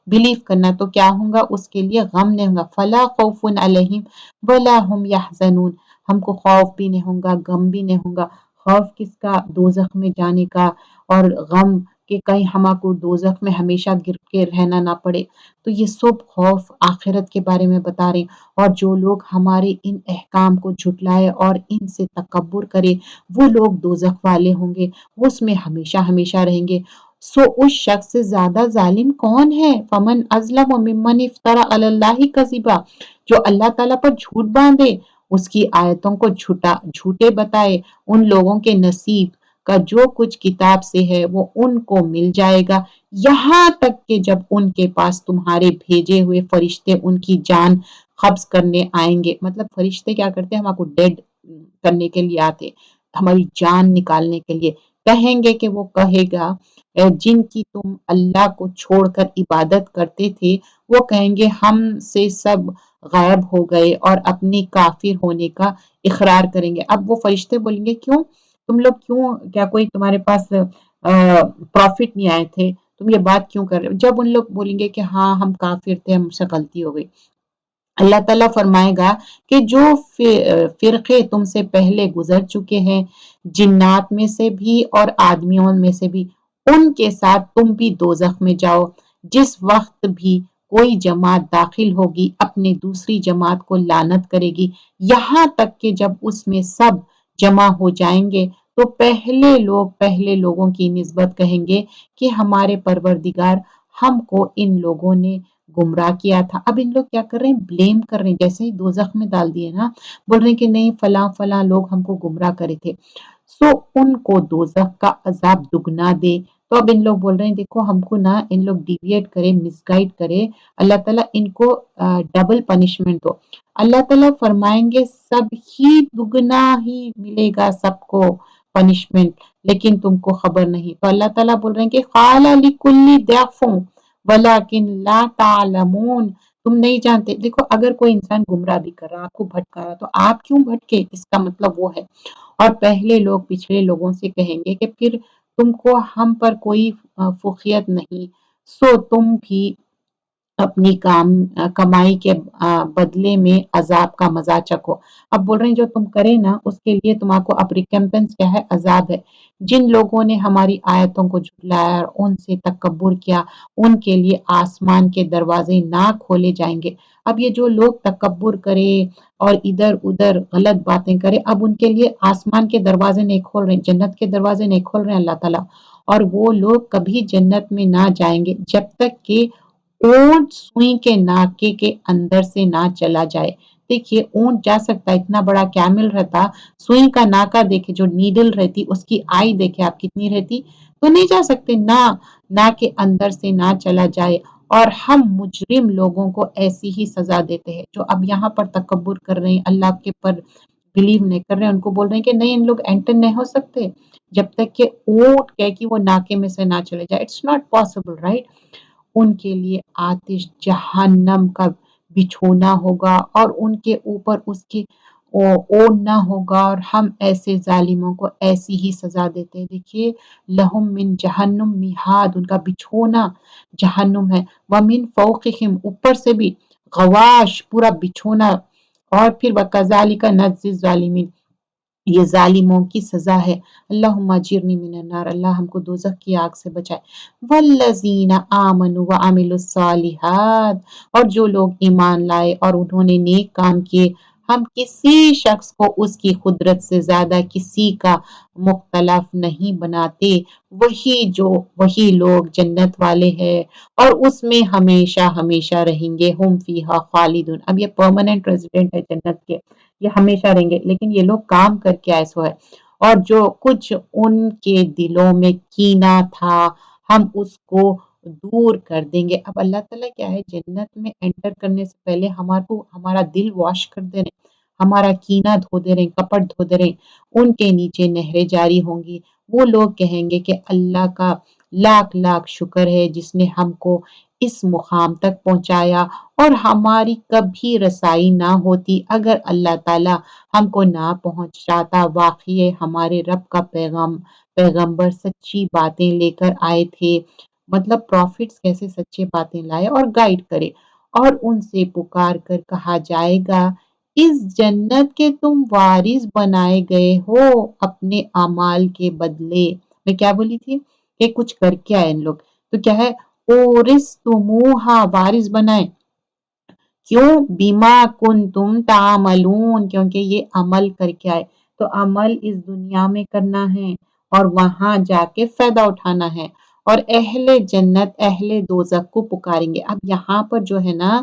بلیو کرنا، تو کیا ہوگا، اس کے لیے غم نہیں ہوگا، فلا خوف علیہم ولا هم یحزنون، ہم کو خوف بھی نہیں ہوگا، غم بھی نہیں ہوگا۔ خوف کس کا، دوزخ میں جانے کا، اور غم کہ کہیں ہما کو دوزخ میں ہمیشہ گر کے رہنا نہ پڑے۔ تو یہ سب خوف آخرت کے بارے میں بتا رہے ہیں۔ اور جو لوگ ہمارے ان احکام کو جھٹلائے اور ان سے تکبر کرے، وہ لوگ دوزخ والے ہوں گے، وہ اس میں ہمیشہ ہمیشہ رہیں گے۔ سو اس شخص سے زیادہ ظالم کون ہے، فمن ازلم ممن افترى علی اللہ کذبا، جو اللہ تعالیٰ پر جھوٹ باندھے اس کی آیتوں کو جھوٹے بتائے، ان لوگوں کے نصیب کا جو کچھ کتاب سے ہے وہ ان کو مل جائے گا، یہاں تک کہ جب ان کے پاس تمہارے بھیجے ہوئے فرشتے ان کی جان قبض کرنے آئیں گے۔ مطلب فرشتے کیا کرتے ہیں، ہم کو ڈیڈ کرنے کے لیے آتے، ہماری جان نکالنے کے لیے۔ کہیں گے کہ وہ کہے گا جن کی تم اللہ کو چھوڑ کر عبادت کرتے تھے، وہ کہیں گے ہم سے سب غائب ہو گئے اور اپنے کافر ہونے کا اقرار کریں گے۔ اب وہ فرشتے بولیں گے کیوں تم لوگ، کیا کوئی تمہارے پاس پروفٹ نہیں آئے تھے، تم یہ بات کیوں کر رہے ہو؟ جب ان لوگ بولیں گے کہ ہاں ہم کافر تھے، ہم سے غلطی ہو گئی، اللہ تعالیٰ فرمائے گا کہ جو فرقے تم سے پہلے گزر چکے ہیں، جنات میں سے بھی اور آدمیوں میں سے بھی، ان کے ساتھ تم بھی دوزخ میں جاؤ۔ جس وقت بھی کوئی جماعت داخل ہوگی اپنے دوسری جماعت کو لعنت کرے گی، یہاں تک کہ جب اس میں سب جمع ہو جائیں گے تو پہلے لوگوں کی نسبت کہیں گے کہ ہمارے پروردگار، ہم کو ان لوگوں نے گمراہ کیا تھا۔ اب ان لوگ کیا کر رہے ہیں، بلیم کر رہے ہیں، جیسے ہی دوزخ میں ڈال دیے نا، بول رہے ہیں کہ نہیں فلاں فلاں لوگ ہم کو گمراہ کرے تھے، سو ان کو دوزخ کا عذاب دگنا دے۔ تو اب ان لوگ بول رہے ہیں دیکھو ہم کو نا ان لوگ ڈیویٹ کرے، مس گائیڈ کرے، اللہ تعالیٰ ان کو ڈبل پنشمنٹ دو۔ اللہ تعالیٰ فرمائیں گے سب ہی دگنا ہی ملے گا سب کو پنشمنٹ، لیکن تم کو خبر نہیں۔ تو اللہ تعالیٰ بول رہے ہیں کہ قال لکل ضعف ولکن لا تعلمون، تم نہیں جانتے۔ دیکھو اگر کوئی انسان گمراہ بھی کر رہا، آپ کو بھٹکا رہا، تو آپ کیوں بھٹکے، اس کا مطلب وہ ہے۔ اور پہلے لوگ پچھلے لوگوں سے کہیں گے کہ پھر تم کو ہم پر کوئی فخریت نہیں، سو تم بھی اپنی کمائی کے بدلے میں عذاب کا مزہ چکھو۔ اب بول رہے ہیں جو تم کرے نا اس کے لیے تمہارا کو اب ریکمپنس کیا ہے، عذاب ہے۔ جن لوگوں نے ہماری آیتوں کو جھٹلایا اور ان سے تکبر کیا، ان کے لیے آسمان کے دروازے نہ کھولے جائیں گے۔ اب یہ جو لوگ تکبر کرے اور ادھر ادھر غلط باتیں کرے، اب ان کے لیے آسمان کے دروازے نہیں کھول رہے، جنت کے دروازے نہیں کھول رہے اللہ تعالیٰ، اور وہ لوگ کبھی جنت میں نہ جائیں گے جب تک کہ اونٹ سوئی کے ناکے کے اندر سے نہ چلا جائے۔ دیکھیے اونٹ جا سکتا ہے، اتنا بڑا کیمل رہتا، سوئی کا ناکا دیکھے جو نیڈل رہتی، اس کی آئی دیکھے آپ کتنی رہتی، تو نہیں جا سکتے، نہ کے اندر سے نہ چلا جائے۔ اور ہم مجرم لوگوں کو ایسی ہی سزا دیتے ہیں، جو اب یہاں پر تکبر کر رہے ہیں، اللہ کے پر بلیو نہیں کر رہے ہیں، ان کو بول رہے ہیں کہ نہیں ان لوگ انٹر نہیں ہو سکتے جب تک کہ اونٹ کہے کہ وہ ناکے میں سے نہ چلے جائے۔ It's not possible, right? ان کے لیے آتش جہنم کا بچھونا ہوگا اور ان کے اوپر اس کی اوڑھنا ہوگا، اور ہم ایسے ظالموں کو ایسی ہی سزا دیتے ہیں۔ دیکھیے لہم من جہنم میہاد، ان کا بچھونا جہنم ہے، ومن فوقہم، اوپر سے بھی غواش، پورا بچھونا، اور پھر وکذالک نجزی الظالمین، یہ ظالموں کی سزا ہے۔ اللہم اجرنی من النار، اللہ ہم کو دوزخ کی آگ سے بچائے۔ والذین آمنوا وعملوا الصالحات، اور جو لوگ ایمان لائے اور انہوں نے نیک کام کیے، ہم کسی شخص کو اس کی قدرت سے زیادہ کسی کا مختلف نہیں بناتے، وہی لوگ جنت والے ہیں اور اس میں ہمیشہ ہمیشہ رہیں گے، ہم فیہا خالدون۔ اب یہ پرماننٹ ریزیڈنٹ ہے جنت کے، یہ ہمیشہ رہیں گے، لیکن یہ لوگ کام کر کے ایسا ہے۔ اور جو کچھ ان کے دلوں میں کینہ تھا ہم اس کو دور کر دیں گے۔ اب اللہ تعالیٰ کیا ہے، جنت میں انٹر کرنے سے پہلے ہمارا دل واش کر دے رہے، ہمارا کینہ دھو دے رہے، کپٹ دھو دے رہے، ان کے نیچے نہریں جاری ہوں گی۔ وہ لوگ کہیں گے کہ اللہ کا لاکھ لاکھ شکر ہے جس نے ہم کو اس مقام تک پہنچایا، اور ہماری کبھی رسائی نہ ہوتی اگر اللہ تعالیٰ ہم کو نہ پہنچاتا۔ واقعی ہمارے رب کا پیغمبر سچی باتیں لے کر آئے تھے، مطلب پروفٹس کیسے سچے باتیں لائے اور گائیڈ کرے، اور ان سے پکار کر کہا جائے گا اس جنت کے تم وارث بنائے گئے ہو اپنے اعمال کے بدلے۔ میں کیا بولی تھی کہ کچھ کر کے آئے ان لوگ، تو کیا ہے، اورثتموہا، وارث بنائے، کیوں، بیما کنتم تعملون، کیونکہ یہ عمل کر کے آئے۔ تو عمل اس دنیا میں کرنا ہے اور وہاں جا کے فائدہ اٹھانا ہے، اور اہل جنت اہل دوزخ کو پکاریں گے۔ اب یہاں پر جو ہے نا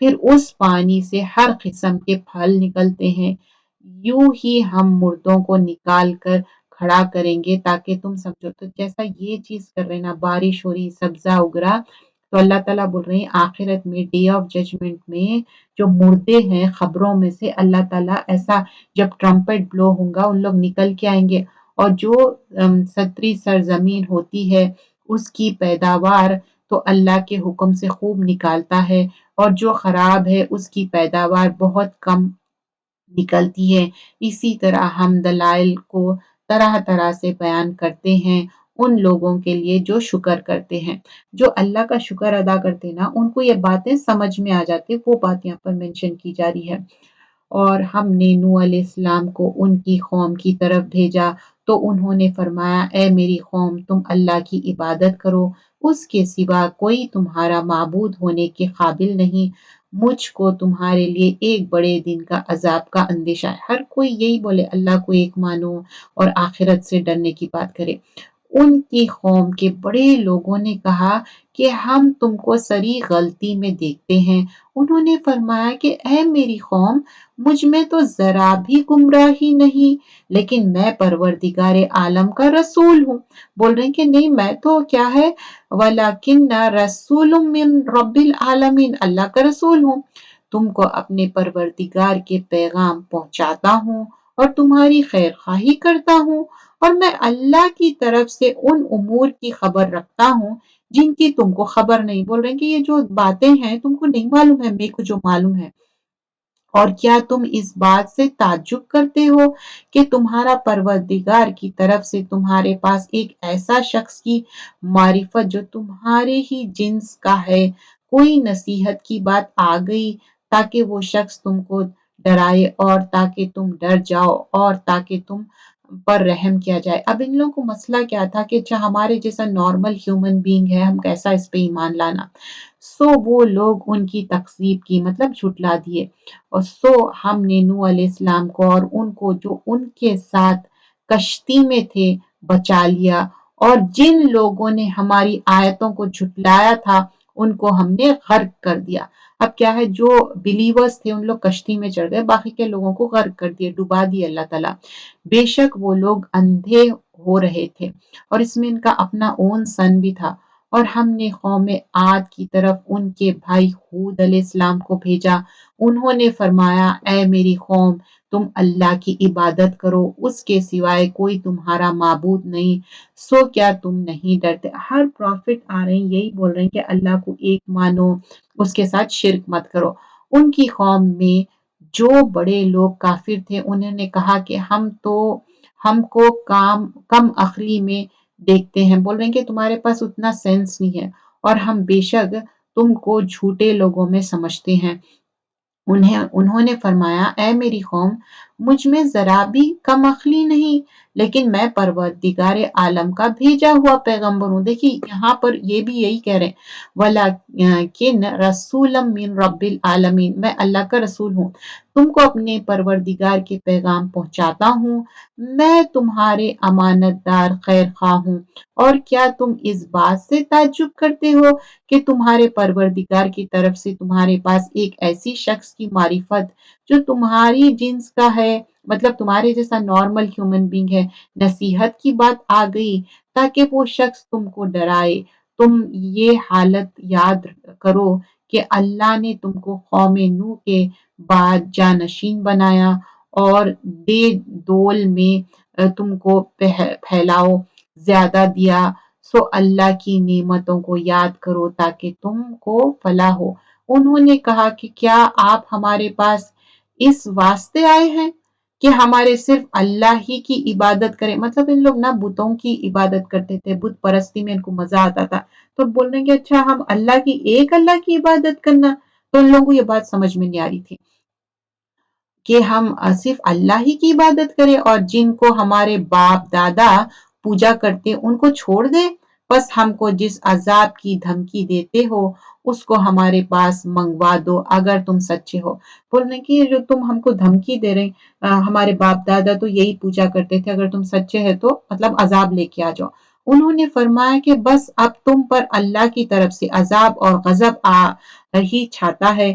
پھر اس پانی سے ہر قسم کے پھل نکلتے ہیں، یوں ہی ہم مردوں کو نکال کر کھڑا کریں گے تاکہ تم سمجھو۔ تو جیسا یہ چیز کر رہے نا، بارش ہو رہی، سبزہ اگ رہا، تو اللہ تعالیٰ بول رہے ہیں آخرت میں ڈے آف ججمنٹ میں جو مردے ہیں قبروں میں سے اللہ تعالیٰ ایسا جب ٹرمپٹ بلو ہوگا ان لوگ نکل کے آئیں گے، اور جو ستری سرزمین ہوتی ہے اس کی پیداوار تو اللہ کے حکم سے خوب نکالتا ہے، اور جو خراب ہے اس کی پیداوار بہت کم نکلتی ہے۔ اسی طرح ہم دلائل کو طرح طرح سے بیان کرتے ہیں ان لوگوں کے لیے جو شکر کرتے ہیں، جو اللہ کا شکر ادا کرتے ہیں نا، ان کو یہ باتیں سمجھ میں آ جاتی، وہ بات یہاں پر مینشن کی جا رہی ہے۔ اور ہم نے نوح علیہ السلام کو ان کی قوم کی طرف بھیجا تو انہوں نے فرمایا اے میری قوم تم اللہ کی عبادت کرو، اس کے سوا کوئی تمہارا معبود ہونے کے قابل نہیں، مجھ کو تمہارے لیے ایک بڑے دن کا عذاب کا اندیشہ ہے۔ ہر کوئی یہی بولے اللہ کو ایک مانو اور آخرت سے ڈرنے کی بات کرے۔ ان کی قوم کے بڑے لوگوں نے کہا کہ ہم تم کو سری غلطی میں دیکھتے ہیں۔ انہوں نے فرمایا کہ اے میری قوم، مجھ میں تو ذرا بھی گمراہی نہیں، لیکن میں پروردگار عالم کا رسول ہوں۔ بول رہے ہیں کہ نہیں میں تو کیا ہے، وَلَكِنَّ رَسُولٌ مِّن رَبِّ الْعَالَمِينَ، اللہ کا رسول ہوں، تم کو اپنے پروردگار کے پیغام پہنچاتا ہوں اور تمہاری خیر خواہی کرتا ہوں، اور میں اللہ کی طرف سے ان امور کی خبر رکھتا ہوں جن کی تم کو خبر نہیں۔ بول رہے ہیں کہ یہ جو باتیں ہیں تم کو نہیں معلوم ہے، میرے کو جو معلوم ہے۔ اور کیا تم اس بات سے تعجب کرتے ہو کہ تمہارا پروردگار کی طرف سے تمہارے پاس ایک ایسا شخص کی معرفت جو تمہارے ہی جنس کا ہے، کوئی نصیحت کی بات آ گئی تاکہ وہ شخص تم کو ڈرائے اور تاکہ تم ڈر جاؤ اور تاکہ تم پر رحم کیا جائے۔ اب ان لوگوں کو مسئلہ کیا تھا کہ اچھا ہمارے جیسا نارمل ہیومن بینگ ہے، ہم کیسا اس پہ ایمان لانا۔ سو وہ لوگ ان کی تکذیب کی، مطلب جھٹلا دیے، اور سو ہم نے نوح علیہ السلام کو اور ان کو جو ان کے ساتھ کشتی میں تھے بچا لیا، اور جن لوگوں نے ہماری آیتوں کو جھٹلایا تھا ان کو ہم نے غرق کر دیا۔ اب کیا ہے، جو بلیورز تھے ان لوگ کشتی میں چڑھ گئے، باقی کے لوگوں کو غرق کر دیے، ڈبا دیے اللہ تعالیٰ۔ بے شک وہ لوگ اندھے ہو رہے تھے، اور اس میں ان کا اپنا اون سن بھی تھا۔ اور ہم نے قوم عاد کی طرف ان کے بھائی ہود علیہ السلام کو بھیجا، انہوں نے فرمایا اے میری قوم تم اللہ کی عبادت کرو، اس کے سوائے کوئی تمہارا معبود نہیں، سو کیا تم نہیں ڈرتے۔ ہر پروفٹ آ رہے ہیں یہی بول رہے ہیں کہ اللہ کو ایک مانو، اس کے ساتھ شرک مت کرو۔ ان کی قوم میں جو بڑے لوگ کافر تھے انہوں نے کہا کہ ہم کو کم عقلی میں دیکھتے ہیں، بول رہے ہیں کہ تمہارے پاس اتنا سینس نہیں ہے، اور ہم بے شک تم کو جھوٹے لوگوں میں سمجھتے ہیں۔ انہوں نے فرمایا اے میری قوم، مجھ میں ذرا بھی کم عقلی نہیں، لیکن میں پروردگار عالم کا بھیجا ہوا پیغمبر ہوں۔ دیکھیے یہاں پر یہ بھی یہی کہہ رہے ہیں وَلَكِنَّ رَسُولًا مِّن رَبِّ الْعَالَمِينَ، میں اللہ کا رسول ہوں، تم کو اپنے پروردگار کے پیغام پہنچاتا ہوں، میں تمہارے امانت دار خیر خواہ ہوں۔ اور کیا تم اس بات سے تعجب کرتے ہو کہ تمہارے پروردگار کی طرف سے تمہارے پاس ایک ایسی شخص کی معرفت جو تمہاری جنس کا ہے، مطلب تمہارے جیسا نارمل ہیومن بینگ ہے، نصیحت کی بات آ گئی تاکہ وہ شخص تم کو ڈرائے۔ تم یہ حالت یاد کرو کہ اللہ نے تم کو قوم نوح کے بعد جانشین بنایا اور بے دول میں تم کو پھیلاؤ زیادہ دیا، سو اللہ کی نعمتوں کو یاد کرو تاکہ تم کو فلاح ہو۔ انہوں نے کہا کہ کیا آپ ہمارے پاس اس واسطے آئے ہیں کہ ہمارے صرف اللہ ہی کی عبادت کریں، مطلب ان لوگ نہ بتوں کی عبادت کرتے تھے، بت پرستی میں ان کو مزہ آتا تھا، تو بول رہے ہیں کہ اچھا ہم ایک اللہ کی عبادت کرنا، تو ان لوگوں کو یہ بات سمجھ میں نہیں آ رہی تھی کہ ہم صرف اللہ ہی کی عبادت کریں اور جن کو ہمارے باپ دادا پوجا کرتے ان کو چھوڑ دیں، بس ہم کو جس عذاب کی دھمکی دیتے ہو اس کو ہمارے پاس منگوا دو اگر تم سچے ہو۔ بولنے کی جو تم ہم کو دھمکی دے رہے، ہمارے باپ دادا تو یہی پوجا کرتے تھے، اگر تم سچے ہیں تو مطلب عذاب لے کے آ جاؤ۔ انہوں نے فرمایا کہ بس اب تم پر اللہ کی طرف سے عذاب اور غضب ہی چھاتا ہے،